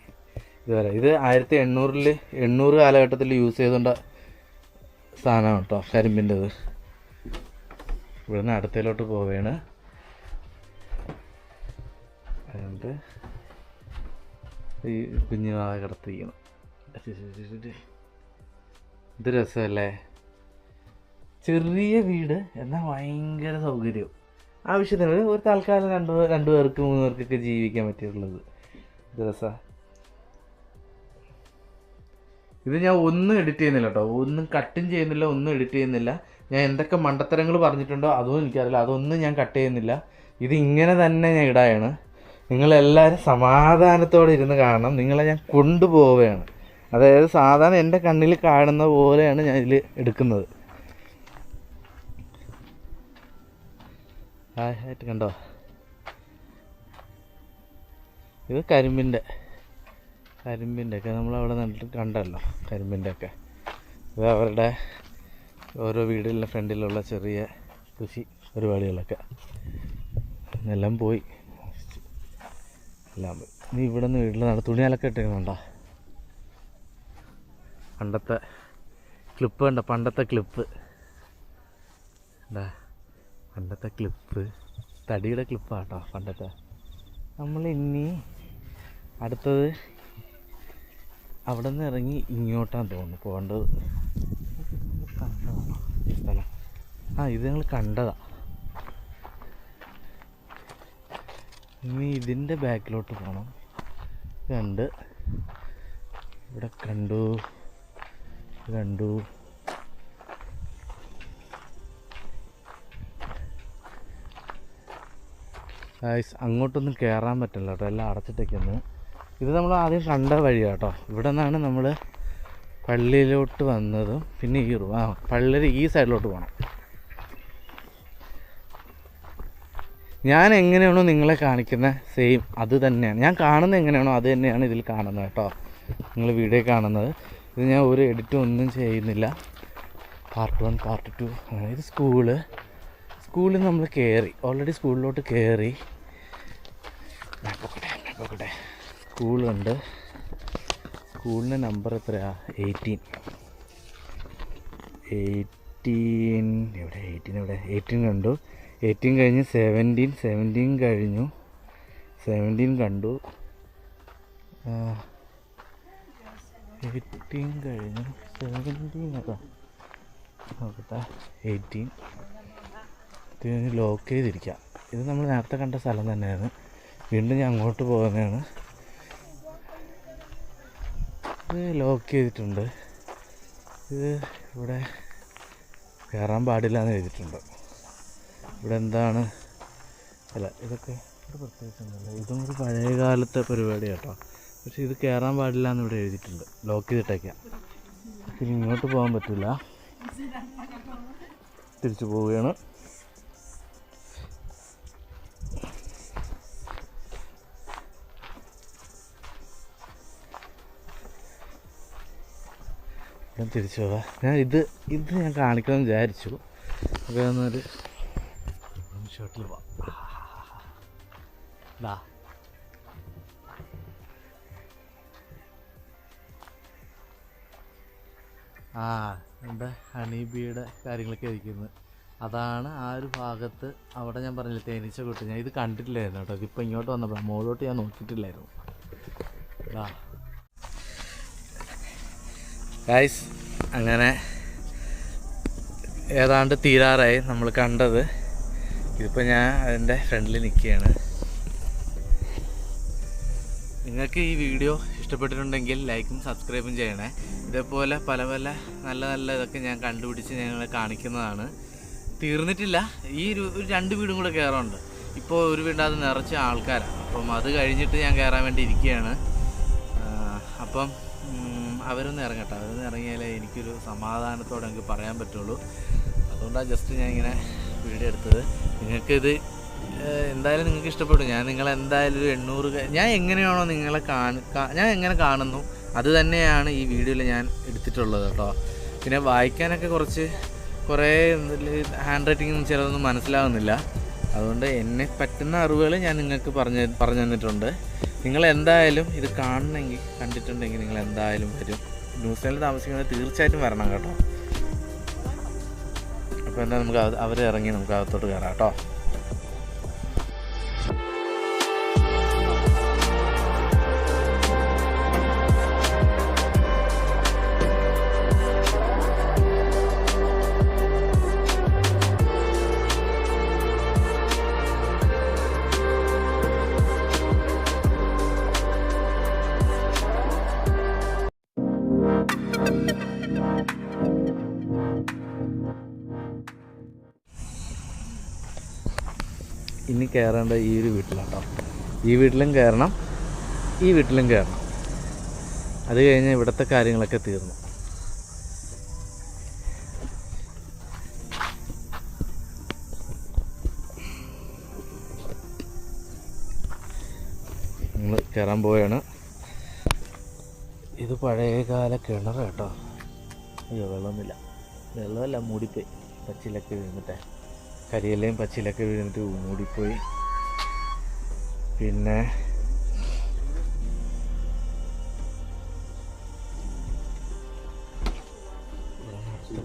ഇത് 1800 കാലഘട്ടത്തിൽ യൂസ് ചെയ്തുകൊണ്ട സാധനമാണ് കേട്ടോ, കരിമ്പിൻ്റെത്. ഇവിടുന്ന് അടുത്തയിലോട്ട് പോവുകയാണ്. അതുകൊണ്ട് ഈ കുഞ്ഞുമാവ കിടത്തിരിക്കണം. ഇത് രസമല്ലേ. ചെറിയ വീട് എന്നാൽ ഭയങ്കര സൗകര്യം. ആവശ്യത്തിന് ഒരു തൽക്കാലം 2 പേർക്ക് 3 പേർക്കൊക്കെ ജീവിക്കാൻ പറ്റിയിട്ടുള്ളത്. ഇത് രസമാണ്. ഇത് ഞാൻ ഒന്നും എഡിറ്റ് ചെയ്യുന്നില്ല കേട്ടോ, ഒന്നും കട്ടും ചെയ്യുന്നില്ല, ഒന്നും എഡിറ്റ് ചെയ്യുന്നില്ല. ഞാൻ എന്തൊക്കെ മണ്ടത്തരങ്ങൾ പറഞ്ഞിട്ടുണ്ടോ അതൊന്നും എനിക്കറിയില്ല, അതൊന്നും ഞാൻ കട്ട് ചെയ്യുന്നില്ല. ഇത് ഇങ്ങനെ തന്നെ ഞാൻ ഇടായാണ്. നിങ്ങളെല്ലാവരും സമാധാനത്തോടെ ഇരുന്ന് കാണണം. നിങ്ങളെ ഞാൻ കൊണ്ടുപോവുകയാണ്. അതായത് സാധാരണ എൻ്റെ കണ്ണിൽ കാണുന്ന പോലെയാണ് ഞാൻ ഇതിൽ എടുക്കുന്നത്. ആയിട്ട് കണ്ടോ, ഇത് കരിമ്പിൻ്റെ കരിമ്പിൻ്റെ ഒക്കെ നമ്മളവിടെ നട്ടിട്ട് കണ്ടല്ലോ. കരിമ്പിൻ്റെ ഒക്കെ ഇത് അവരുടെ ഓരോ വീടിൻ്റെ ഫ്രണ്ടിലുള്ള ചെറിയ കൃഷി പരിപാടികളൊക്കെ എല്ലാം പോയി, എല്ലാം പോയി. ഇനി ഇവിടെ നിന്ന് വീട്ടിൽ നട തുണി അലക്കെ ഇട്ടിരുന്നുണ്ടോ? പണ്ടത്തെ ക്ലിപ്പ് കണ്ടോ? പണ്ടത്തെ ക്ലിപ്പ് എന്താ? പണ്ടത്തെ ക്ലിപ്പ് തടിയുടെ ക്ലിപ്പാട്ടോ പണ്ടത്തെ. നമ്മൾ ഇനി അടുത്തത് അവിടെ നിന്ന് ഇറങ്ങി ഇങ്ങോട്ടാന്ന് തോന്നുന്നു പോകേണ്ടത്. കണ്ടതാണോ ഈ സ്ഥലം? ഇത് ഞങ്ങൾ കണ്ടതാ. ഇനി ഇതിൻ്റെ ബാക്കിലോട്ട് പോകണം. കണ്ട് ഇവിടെ കണ്ടു. അങ്ങോട്ടൊന്നും കയറാൻ പറ്റില്ല കേട്ടോ, എല്ലാം അടച്ചിട്ടേക്കുന്നു. ഇത് നമ്മൾ ആദ്യം കണ്ട വഴിയാണ് കേട്ടോ. ഇവിടെ നിന്നാണ് നമ്മൾ പള്ളിയിലോട്ട് വന്നതും പിന്നെ ഈ പള്ളിയുടെ ഈ സൈഡിലോട്ട് പോകണം. ഞാൻ എങ്ങനെയാണോ നിങ്ങളെ കാണിക്കുന്ന സെയിം അത് തന്നെയാണ് ഞാൻ കാണുന്നത്. എങ്ങനെയാണോ അത് തന്നെയാണ് ഇതിൽ കാണുന്നത് കേട്ടോ. നിങ്ങൾ വീഡിയോ കാണുന്നത്. ഇത് ഞാൻ ഒരു എഡിറ്റും ഒന്നും ചെയ്യുന്നില്ല. പാർട്ട് 1 പാർട്ട് 2 അങ്ങനെ. ഇത് സ്കൂളിൽ നമ്മൾ കയറി ഓൾറെഡി. സ്കൂളിലോട്ട് കയറി. നോക്കട്ടെ സ്കൂളുണ്ട്. സ്കൂളിൻ്റെ നമ്പർ എത്രയാ? 18. എവിടെ 18 കണ്ടു. 18 കഴിഞ്ഞ് 17 കഴിഞ്ഞു. 17 കണ്ടു. 18 കഴിഞ്ഞു. 17 അതാ നോക്കട്ടെ. 18 ഇത് ലോക്ക് ചെയ്തിരിക്കാം. ഇത് നമ്മൾ നേരത്തെ കണ്ട സ്ഥലം തന്നെയാണ്. വീണ്ടും ഞാൻ അങ്ങോട്ട് പോകുന്നതാണ്. ഇത് ലോക്ക് ചെയ്തിട്ടുണ്ട്. ഇത് ഇവിടെ കയറാൻ പാടില്ല എന്ന് എഴുതിയിട്ടുണ്ട്. ഇവിടെ എന്താണ് അല്ല ഇതൊക്കെ ഇവിടെ പ്രത്യേകിച്ചൊന്നുമില്ല. ഇതും ഒരു പഴയ കാലത്തെ പരിപാടി കേട്ടോ. പക്ഷെ ഇത് കയറാൻ പാടില്ല എന്ന് ഇവിടെ എഴുതിയിട്ടുണ്ട്. ലോക്ക് ചെയ്തിട്ടേക്കാം. പിന്നെ ഇങ്ങോട്ട് പോകാൻ പറ്റില്ല. തിരിച്ചു പോവുകയാണ്. തിരിച്ചു പോകാം. ഞാൻ ഇത് ഞാൻ കാണിക്കണമെന്ന് വിചാരിച്ചു. അപ്പോൾ എന്നൊരു ഷോട്ടിൽ പോവാം. എൻ്റെ ഹണീബിയുടെ കാര്യങ്ങളൊക്കെ ഇരിക്കുന്നത് അതാണ്. ആ ഒരു ഭാഗത്ത് അവിടെ ഞാൻ പറഞ്ഞില്ല തേനീച്ച കൂട്ട്. ഞാൻ ഇത് കണ്ടിട്ടില്ലായിരുന്നു കേട്ടോ. ഇതിപ്പോൾ ഇങ്ങോട്ട് വന്നപ്പോൾ മുകളിലോട്ട് ഞാൻ നോക്കിയിട്ടില്ലായിരുന്നു. ഗൈസ് അങ്ങനെ ഏതാണ്ട് തീരാറായി നമ്മൾ കണ്ടത്. ഇതിപ്പോൾ ഞാൻ അതിൻ്റെ ഫ്രണ്ടിൽ നിൽക്കുകയാണ്. നിങ്ങൾക്ക് ഈ വീഡിയോ ഇഷ്ടപ്പെട്ടിട്ടുണ്ടെങ്കിൽ ലൈക്കും സബ്സ്ക്രൈബും ചെയ്യണേ. ഇതേപോലെ പല നല്ല ഇതൊക്കെ ഞാൻ കണ്ടുപിടിച്ച് ഞങ്ങളെ കാണിക്കുന്നതാണ്. തീർന്നിട്ടില്ല. ഈ ഒരു 2 വീടും കൂടെ കയറാറുണ്ട്. ഇപ്പോൾ ഒരു വീട് അത് നിറച്ച ആൾക്കാരാണ്. അപ്പം അത് കഴിഞ്ഞിട്ട് ഞാൻ കയറാൻ വേണ്ടി ഇരിക്കുകയാണ്. അപ്പം അവരൊന്ന് ഇറങ്ങട്ടെ. അവരൊന്ന് ഇറങ്ങിയാലേ എനിക്കൊരു സമാധാനത്തോടെ എനിക്ക് പറയാൻ പറ്റുള്ളൂ. അതുകൊണ്ടാണ് ജസ്റ്റ് ഞാൻ ഇങ്ങനെ വീഡിയോ എടുത്തത്. നിങ്ങൾക്കിത് എന്തായാലും നിങ്ങൾക്ക് ഇഷ്ടപ്പെടും. ഞാൻ നിങ്ങളെന്തായാലും ഒരു 800 ഞാൻ എങ്ങനെയാണോ നിങ്ങളെ ഞാൻ എങ്ങനെ കാണുന്നു അത് തന്നെയാണ് ഈ വീഡിയോയിൽ ഞാൻ എടുത്തിട്ടുള്ളത് കേട്ടോ. പിന്നെ വായിക്കാനൊക്കെ കുറേ ഹാൻഡ് റൈറ്റിംഗ് ചിലതൊന്നും മനസ്സിലാകുന്നില്ല. അതുകൊണ്ട് എന്നെ പറ്റുന്ന അറിവുകൾ ഞാൻ നിങ്ങൾക്ക് പറഞ്ഞു തന്നിട്ടുണ്ട്. നിങ്ങളെന്തായാലും ഇത് കണ്ടിട്ടുണ്ടെങ്കിൽ നിങ്ങൾ എന്തായാലും വരും. ന്യൂസിലാൻഡിൽ താമസിക്കുന്നത് തീർച്ചയായിട്ടും വരണം കേട്ടോ. അപ്പോൾ എന്താ നമുക്ക് അവർ ഇറങ്ങി നമുക്ക് അകത്തോട്ട് കയറാം കേട്ടോ. ഇനി കയറേണ്ട ഈ ഒരു വീട്ടിലാട്ടോ. ഈ വീട്ടിലും കയറണം, ഈ വീട്ടിലും കയറണം. അത് കഴിഞ്ഞ് ഇവിടുത്തെ കാര്യങ്ങളൊക്കെ തീർന്നു. നമ്മൾ കയറാൻ പോവുകയാണ്. ഇത് പഴയകാല കിണർ കേട്ടോ. അയ്യോ വെള്ളമൊന്നുമില്ല, വെള്ളമല്ല മൂടിപ്പോയി, പച്ചിലൊക്കെ വീണിട്ട്, കരിയിലയും പച്ചിലൊക്കെ വീണിട്ട് മൂടിപ്പോയി. പിന്നെ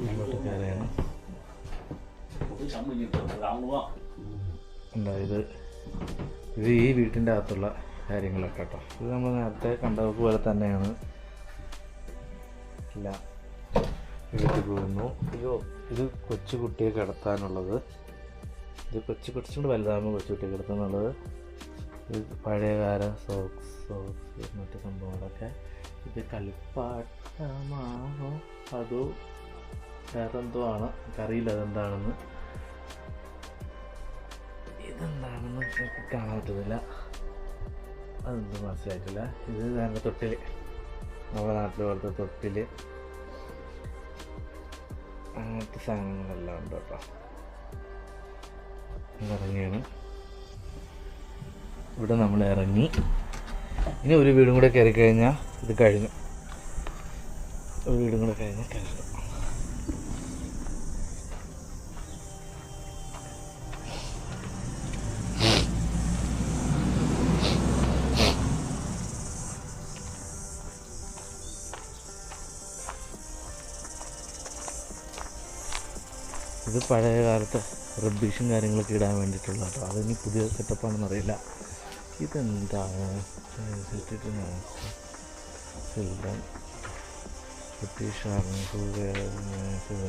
മുന്നോട്ട് കയറിയാണ് ഇത് ഈ വീട്ടിൻ്റെ അകത്തുള്ള കാര്യങ്ങളൊക്കെ കേട്ടോ. ഇത് നമ്മൾ നേരത്തെ കണ്ടതുപോലെ തന്നെയാണ്. ഇല്ല വീട്ടിൽ പോകുന്നു. അയ്യോ ഇത് കൊച്ചുകുട്ടിയെ കിടത്താനുള്ളത്. ഇത് കുറച്ചുകൂടി വലുതാകുമ്പോൾ കൊച്ചുകുട്ടിയെ കിടത്താനുള്ളത്. ഇത് പഴയകാല സോക്സ് മറ്റു സംഭവങ്ങളൊക്കെ. ഇത് കളിപ്പാട്ടമാണോ അതോ വേറെന്തോ ആണ്, എനിക്കറിയില്ല അതെന്താണെന്ന്. ഇതെന്താണെന്ന് എനിക്ക് കാണാൻ പറ്റുന്നില്ല, അതൊന്നും മനസ്സിലായിട്ടില്ല. ഇത് നല്ല തൊട്ടിൽ, നമ്മുടെ നാട്ടിൽ പോലത്തെ തൊട്ടിൽ, അങ്ങനത്തെ സാധനങ്ങളെല്ലാം ഉണ്ട് കേട്ടോ. ഇറങ്ങിയാണ് ഇവിടെ നമ്മൾ ഇറങ്ങി. ഇനി ഒരു വീടും കൂടെ കയറി കഴിഞ്ഞാൽ ഇത് കഴിഞ്ഞു. ഒരു വീടും കൂടെ കഴിഞ്ഞാൽ കഴിഞ്ഞു. ഇത് പഴയ കാലത്തെ റബ്ബീഷും കാര്യങ്ങളൊക്കെ ഇടാൻ വേണ്ടിയിട്ടുള്ള കേട്ടോ. അതിനി പുതിയ സെറ്റപ്പാണെന്ന് അറിയില്ല. ഇതെന്താണ് ബ്രിട്ടീഷ് ആർമി.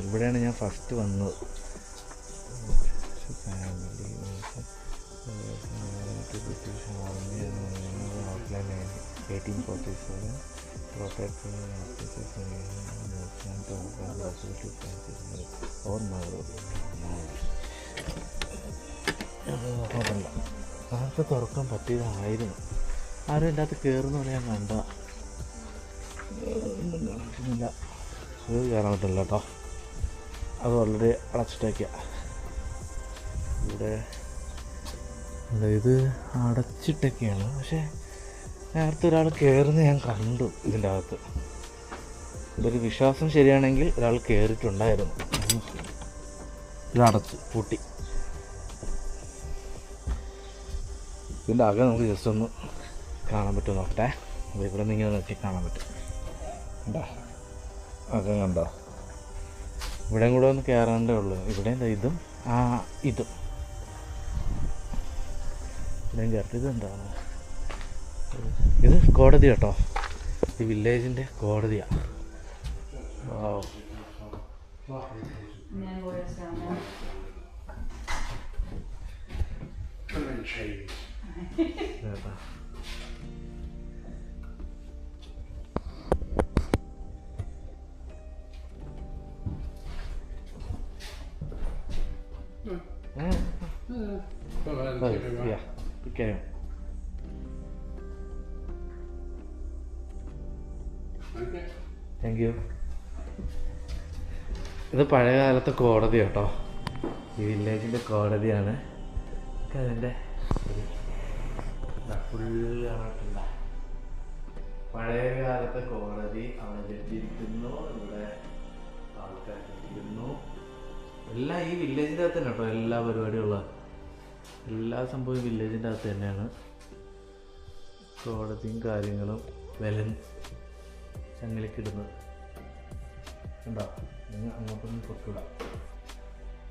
ഇവിടെയാണ് ഞാൻ ഫസ്റ്റ് വന്നത്. ഫാമിലി ബ്രിട്ടീഷ് ആർമി 1847 നേരത്തെ തുറക്കാൻ പറ്റിയതായിരുന്നു. ആരും എൻ്റെ അകത്ത് കയറുന്ന പോലെ ഞാൻ കണ്ട ഒന്നും കയറാൻ പറ്റില്ല കേട്ടോ. അത് ഓൾറെഡി അടച്ചിട്ടേക്കുക. ഇവിടെ ഇത് അടച്ചിട്ടൊക്കെയാണ്, പക്ഷേ നേരത്തെ ഒരാൾ കയറുന്ന ഞാൻ കണ്ടു ഇതിൻ്റെ അകത്ത്. ഇവിടെ ഒരു വിശ്വാസം ശരിയാണെങ്കിൽ ഒരാൾ കയറിയിട്ടുണ്ടായിരുന്നു. ഇത് അടച്ച് പൂട്ടി. ഇതിൻ്റെ അകം നമുക്ക് ജസ്റ്റ് ഒന്ന് കാണാൻ പറ്റുമോ നോക്കട്ടെ. അപ്പോൾ ഇവിടെ നിന്ന് ഇങ്ങനെ നോക്കി കാണാൻ പറ്റും. കണ്ടോ അകം കണ്ടോ? ഇവിടെയും കൂടെ ഒന്ന് കയറാണ്ടേ ഉള്ളൂ. ഇവിടെ എന്താ ഇതും ഇതും ഇവിടെയും കയറി. ഇതെന്താണ്? ഇത് കോടതി കേട്ടോ. ഈ വില്ലേജിൻ്റെ കോടതിയാണ്. Thank you. ഇത് പഴയകാലത്തെ കോടതി കേട്ടോ. ഈ വില്ലേജിൻ്റെ കോടതിയാണ്. അതിൻ്റെ ഫുള്ള് കാണാറുണ്ട്. പഴയകാലത്തെ കോടതി. അവിടെ ജഡ്ജിരിക്കുന്നു, ഇവിടെ ആൾക്കാരിരിക്കുന്നു. എല്ലാം ഈ വില്ലേജിൻ്റെ അകത്ത് തന്നെ കേട്ടോ. എല്ലാ പരിപാടിയുള്ള എല്ലാ സംഭവവും വില്ലേജിൻ്റെ അകത്ത് തന്നെയാണ്. കോടതിയും കാര്യങ്ങളും ചങ്ങലക്കിടുന്നത് ഉണ്ടോ? നിങ്ങൾ അങ്ങോട്ടൊന്നും പൊട്ടിവിടാം.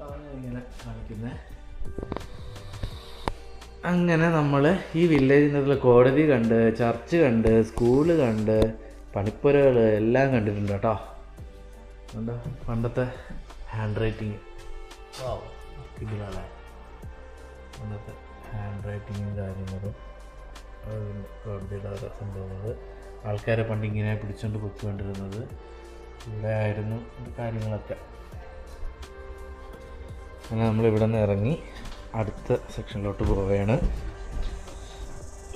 അതാണ് ഇങ്ങനെ കാണിക്കുന്നത്. അങ്ങനെ നമ്മൾ ഈ വില്ലേജിൻ്റെ കോടതി കണ്ട്, ചർച്ച് കണ്ട്, സ്കൂള് കണ്ട്, പണിപ്പുരകൾ എല്ലാം കണ്ടിട്ടുണ്ട് കേട്ടോ. എന്താ പണ്ടത്തെ ഹാൻഡ് റൈറ്റിങ് കിട്ടില്ല. പണ്ടത്തെ ഹാൻഡ് റൈറ്റിങ്ങും കാര്യങ്ങളും കോടതിയുടെ ഓരോ സംഭവങ്ങൾ. ആൾക്കാരെ പണ്ടിങ്ങനെ പിടിച്ചുകൊണ്ട് പൊയ്ക്കൊണ്ടിരുന്നത് ഇവിടെ ആയിരുന്നു കാര്യങ്ങളൊക്കെ. അങ്ങനെ നമ്മളിവിടെ നിന്ന് ഇറങ്ങി അടുത്ത സെക്ഷനിലോട്ട് പോവുകയാണ്.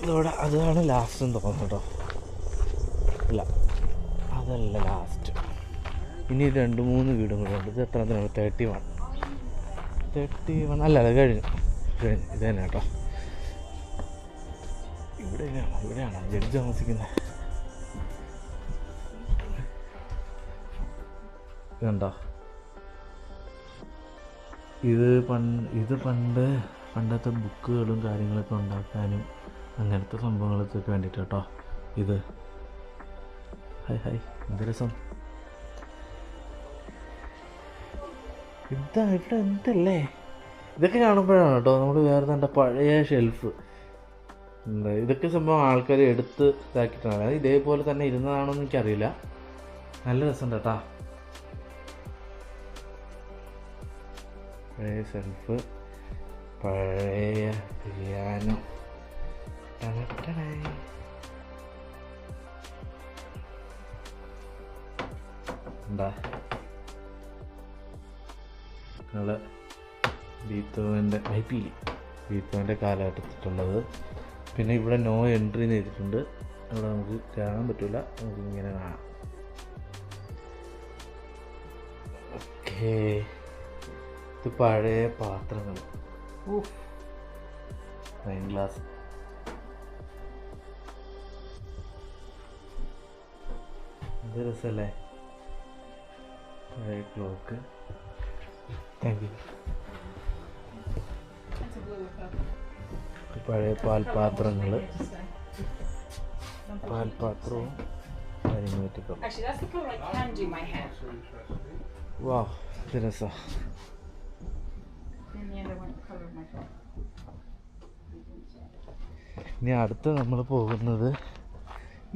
ഇതോടെ അതാണ് ലാസ്റ്റ് എന്ന് തോന്നുന്നു കേട്ടോ. ഇല്ല അതല്ല ലാസ്റ്റ്. ഇനി 2-3 വീടും കൂടെ ഉണ്ട്. ഇത് എത്രത്തിനാണ്? 31 അല്ല അത് കഴിഞ്ഞു ഇത് തന്നെ കേട്ടോ. ഇവിടെയാണ് ജഡ്ജ് താമസിക്കുന്നത്. ഇതുണ്ടോ, ഇത് പണ്ടത്തെ ബുക്കുകളും കാര്യങ്ങളൊക്കെ ഉണ്ടാക്കാനും അങ്ങനത്തെ സംഭവങ്ങൾക്കൊക്കെ വേണ്ടിയിട്ട് കേട്ടോ. ഇത് ഹായ് എന്ത് രസം. ഇവിടെ എന്തല്ലേ ഇതൊക്കെ കാണുമ്പോഴാണ് കേട്ടോ നമ്മൾ വേറെ തന്നെ പഴയ ഷെൽഫ് എന്താ ഇതൊക്കെ സംഭവം ആൾക്കാർ എടുത്ത് ഇതാക്കിയിട്ടാണ്. അത് ഇതേപോലെ തന്നെ ഇരുന്നതാണോ എന്ന് എനിക്കറിയില്ല. നല്ല രസമുണ്ട് കേട്ടോ. പഴയ ഷെൽഫ്, പഴയ പിയാനോ. എന്താ നിങ്ങൾ ബീത്തോവിൻ്റെ കാലഘട്ടത്തിലുള്ളത്. പിന്നെ ഇവിടെ നോ എൻട്രി എന്ന് എഴുതിയിട്ടുണ്ട്. ഇവിടെ നമുക്ക് കാണാൻ പറ്റില്ല, നമുക്ക് ഇങ്ങനെ കാണാം. ഓക്കേ, ഇത് പഴയ പാത്രങ്ങൾ, വൈൻ ഗ്ലാസ്. എന്ത് രസമല്ലേ, പഴയ ക്ലോക്ക്. Thank you. പഴയ പാൽപാത്രങ്ങൾ, പാൽപാത്രവും കാര്യങ്ങളൊക്കെ. വാ, ഇത് രസാ. ഇനി അടുത്ത് നമ്മൾ പോകുന്നത്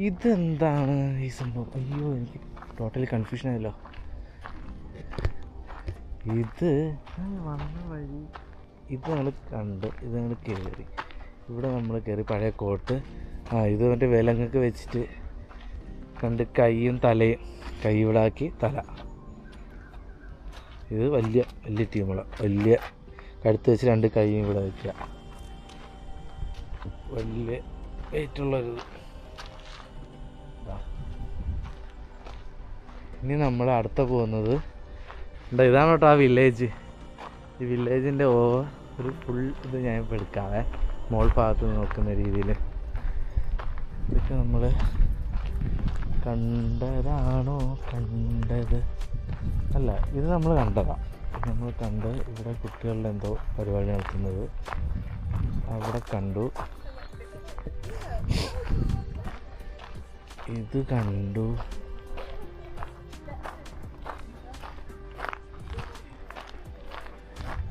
ഇതെന്താണ് ഈ സംഭവം? അയ്യോ, എനിക്ക് ടോട്ടലി കൺഫ്യൂഷൻ ആയല്ലോ. ഇത് വന്ന വഴി ഇത് ഞങ്ങൾ കയറി. ഇവിടെ നമ്മൾ കയറി പഴയ കോട്ട്. ഇത് മറ്റേ വിലങ്ങൊക്കെ വെച്ചിട്ട് കണ്ട് കൈയും തലയും, കൈ ഇവിടെ ആക്കി തല. ഇത് വലിയ ടീമുള്ള വലിയ കഴുത്ത് വെച്ച് 2 കൈയും ഇവിടെ വയ്ക്കുക. വലിയ വെയിറ്റുള്ളൊരു. ഇനി നമ്മൾ അടുത്ത പോകുന്നത് ഇതാണ് കേട്ടോ ആ വില്ലേജ്. ഈ വില്ലേജിൻ്റെ ഒരു ഫുൾ ഇത് ഞാൻ ഇപ്പോൾ എടുക്കാവേ, മോൾ ഭാഗത്ത് നോക്കുന്ന രീതിയിൽ. ഇതൊക്കെ നമ്മൾ കണ്ടതാണോ? കണ്ടത് അല്ല, ഇത് നമ്മൾ കണ്ടതാണ്. നമ്മൾ കണ്ട് ഇവിടെ കുട്ടികളുടെ എന്തോ പരിപാടി നടത്തുന്നത് അവിടെ കണ്ടു. ഇത് കണ്ടു.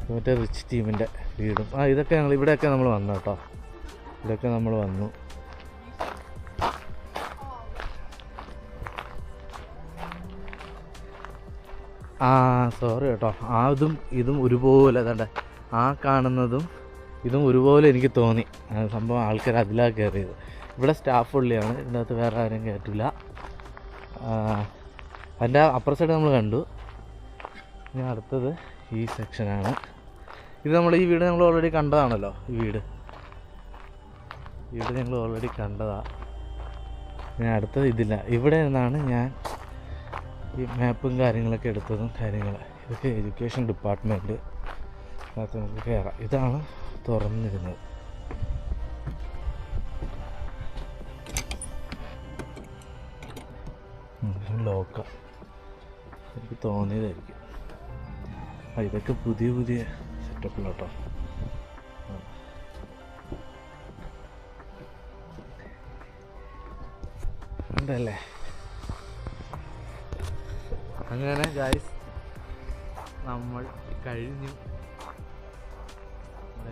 മറ്റേ റിച്ച് ടീമിൻ്റെ വീടും. ഇതൊക്കെ ഇവിടെയൊക്കെ നമ്മൾ വന്നു കേട്ടോ. ഇവിടെയൊക്കെ നമ്മൾ വന്നു. സോറി കേട്ടോ. ഇതും ഒരുപോലെ തന്നെ ആ കാണുന്നതും ഇതും ഒരുപോലെ എനിക്ക് തോന്നി. സംഭവം ആൾക്കാർ അതിലാണ് കയറിയത്. ഇവിടെ സ്റ്റാഫ് ഉള്ളിയാണ്, ഇതിനകത്ത് വേറെ ആരും കയറ്റില്ല. അതിൻ്റെ അപ്പുറ സൈഡ് നമ്മൾ കണ്ടു. ഇനി അടുത്തത് ഈ സെക്ഷനാണ്. ഇത് ഈ വീട് നമ്മൾ ഓൾറെഡി കണ്ടതാണല്ലോ. ഈ വീട് ഞങ്ങൾ ഓൾറെഡി കണ്ടതാണ്. ഞാൻ അടുത്തത് ഇതില്ല. ഇവിടെ നിന്നാണ് ഞാൻ ഈ മാപ്പും കാര്യങ്ങളൊക്കെ എടുത്തതും ഇതൊക്കെ എഡ്യൂക്കേഷൻ ഡിപ്പാർട്ട്മെൻറ്റ്. അതിനകത്ത് നമുക്ക് കയറാം. ഇതാണ് തുറന്നിരുന്നത്. ലോക്ക എനിക്ക് തോന്നിയതായിരിക്കും. ഇതൊക്കെ പുതിയ സെറ്റപ്പിലോട്ടോ. ഉണ്ടല്ലേ. അങ്ങനെ ഗായ്സ് നമ്മൾ കഴിഞ്ഞു,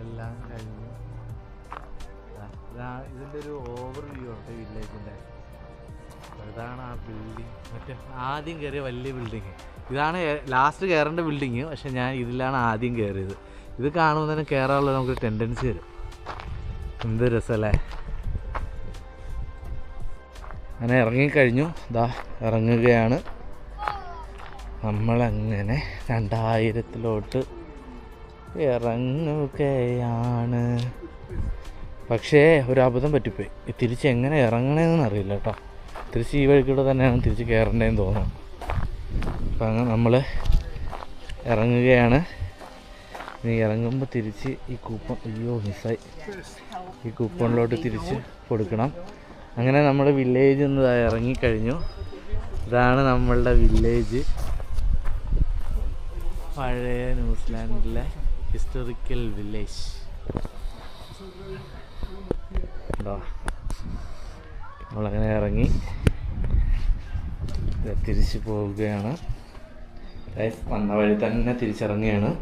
എല്ലാം കഴിഞ്ഞു. ഇതിൻ്റെ ഒരു ഓവർ വ്യൂ ഉണ്ട് വില്ലേജിൻ്റെ. ഇതാണ് ആ ബിൽഡിങ്, മറ്റേ ആദ്യം കയറിയ വലിയ ബിൽഡിങ്. ഇതാണ് ലാസ്റ്റ് കയറേണ്ട ബിൽഡിങ്. പക്ഷെ ഞാൻ ഇതിലാണ് ആദ്യം കയറിയത്. ഇത് കാണുമ്പോൾ തന്നെ കയറാനുള്ള നമുക്ക് ടെൻഡൻസി വരും. എന്ത് രസമല്ലേ. അങ്ങനെ ഇറങ്ങിക്കഴിഞ്ഞു. ഇറങ്ങുകയാണ് നമ്മളങ്ങനെ 2000-ത്തിലോട്ട് ഇറങ്ങുകയാണ്. പക്ഷേ ഒരു അബദ്ധം പറ്റിപ്പോയി. തിരിച്ച് എങ്ങനെ ഇറങ്ങണമെന്ന് അറിയില്ല കേട്ടോ. തിരിച്ച് ഈ വഴിക്കൂടെ തന്നെയാണ് തിരിച്ച് കയറേണ്ടതെന്ന് തോന്നുന്നു. അപ്പം അങ്ങനെ നമ്മൾ ഇറങ്ങുകയാണ്. ഇനി ഇറങ്ങുമ്പോൾ തിരിച്ച് ഈ കൂപ്പൺ മിസ്സായി. ഈ കൂപ്പണിലോട്ട് തിരിച്ച് കൊടുക്കണം. അങ്ങനെ നമ്മൾ വില്ലേജിൽ നിന്ന് ഇറങ്ങിക്കഴിഞ്ഞു. ഇതാണ് നമ്മളുടെ വില്ലേജ്. പഴയ ന്യൂസിലാൻഡിലെ ഹിസ്റ്റോറിക്കൽ വില്ലേജ് ഉണ്ടോ. നമ്മളങ്ങനെ ഇറങ്ങി തിരിച്ചു പോവുകയാണ്. വന്ന വഴി തന്നെ തിരിച്ചിറങ്ങുകയാണ്.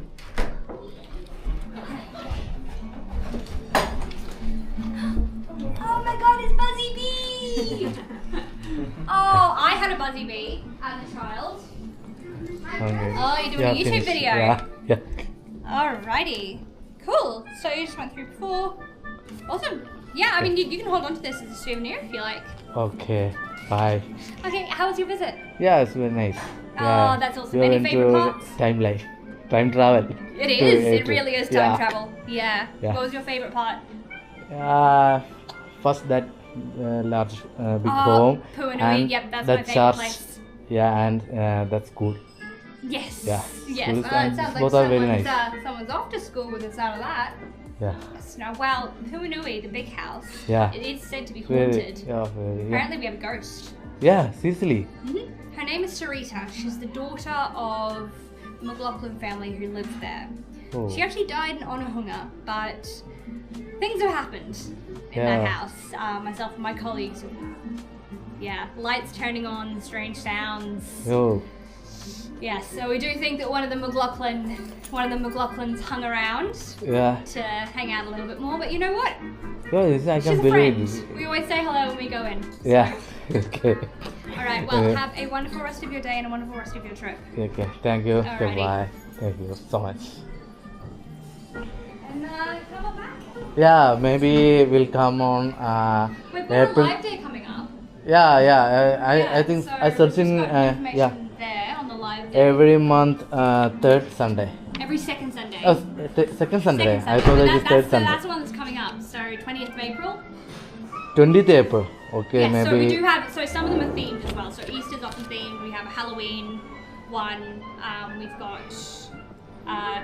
Oh, I had a buzzy bee as a child. Okay. Oh, you're doing a YouTube video? Yeah. Alrighty. Cool. So you just went through before. Awesome. Yeah, I mean, you can hold on to this as a souvenir if you like. Okay. Bye. Okay, how was your visit? Yeah, it's very nice. Oh, that's awesome. We Any went favourite to parts? time travel. It is. It really is time travel. Yeah. Yeah. What was your favourite part? First that large big Oh, home. Puanui. And Yep, that's that my favourite church. place. Yeah, and that school. Yes. Yeah. Yes. Schools It and sounds like both are very someone's off to school with the sound of that. Yeah. Yes. Now, well, Puanui, the big house. Yeah. It is said to be Very, haunted. very. Apparently, we have a ghost. Yeah, seriously. Her name is Sarita. She's the daughter of the McLaughlin family who lives there. Oh. She actually died in Onahunga, but things have happened in that house. Myself and my colleagues, lights turning on, strange sounds. Oh. Yeah, so we do think that one of the McLaughlins hung around Yeah. to hang out a little bit more. But you know what? Yeah, this I She's can a believe. friend. We always say hello when we go in. Yeah. Okay. All right. Well, Yeah. have a wonderful rest of your day and a wonderful rest of your trip. Okay. Thank you. Alrighty. Goodbye. Thank you so much. And come on back. Yeah, maybe we'll come on We've got April. a live day coming up. I think so I search we've in just got information there on the live day. every month third Sunday. Every second Sunday. Oh, second Sunday. Second I thought But it was third Sunday. that's the one that's coming up. So 20th of April. 20th April. Okay, Yes, maybe. so we do have, so some of them are themed as well. So Easter's often themed. We have a Halloween one. We've got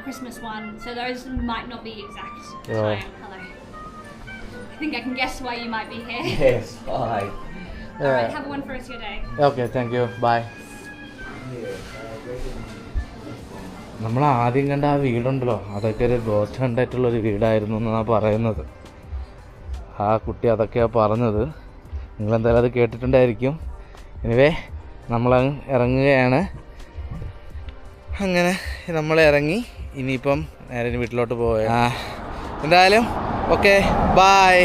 Christmas one. So those might not be exact time. Hello. I think I can guess why you might be here. Yes, bye. Alright, have a wonderful rest of your day. Okay, thank you. Bye. നമ്മൾ ആദ്യം കണ്ട ആ വീടുണ്ടല്ലോ, അതൊക്കെ ഒരു ghost ഹണ്ടായിട്ടുള്ളൊരു വീടായിരുന്നു എന്നാണ് പറയുന്നത്. ആ കുട്ടി അതൊക്കെയാണ് പറഞ്ഞത്. നിങ്ങളെന്തായാലും അത് കേട്ടിട്ടുണ്ടായിരിക്കും. എനിവേ നമ്മൾ ഇറങ്ങുകയാണ്. അങ്ങനെ നമ്മൾ ഇറങ്ങി. ഇനിയിപ്പം നേരെ വീട്ടിലോട്ട് പോവുക. എന്തായാലും ഓക്കെ, ബൈ.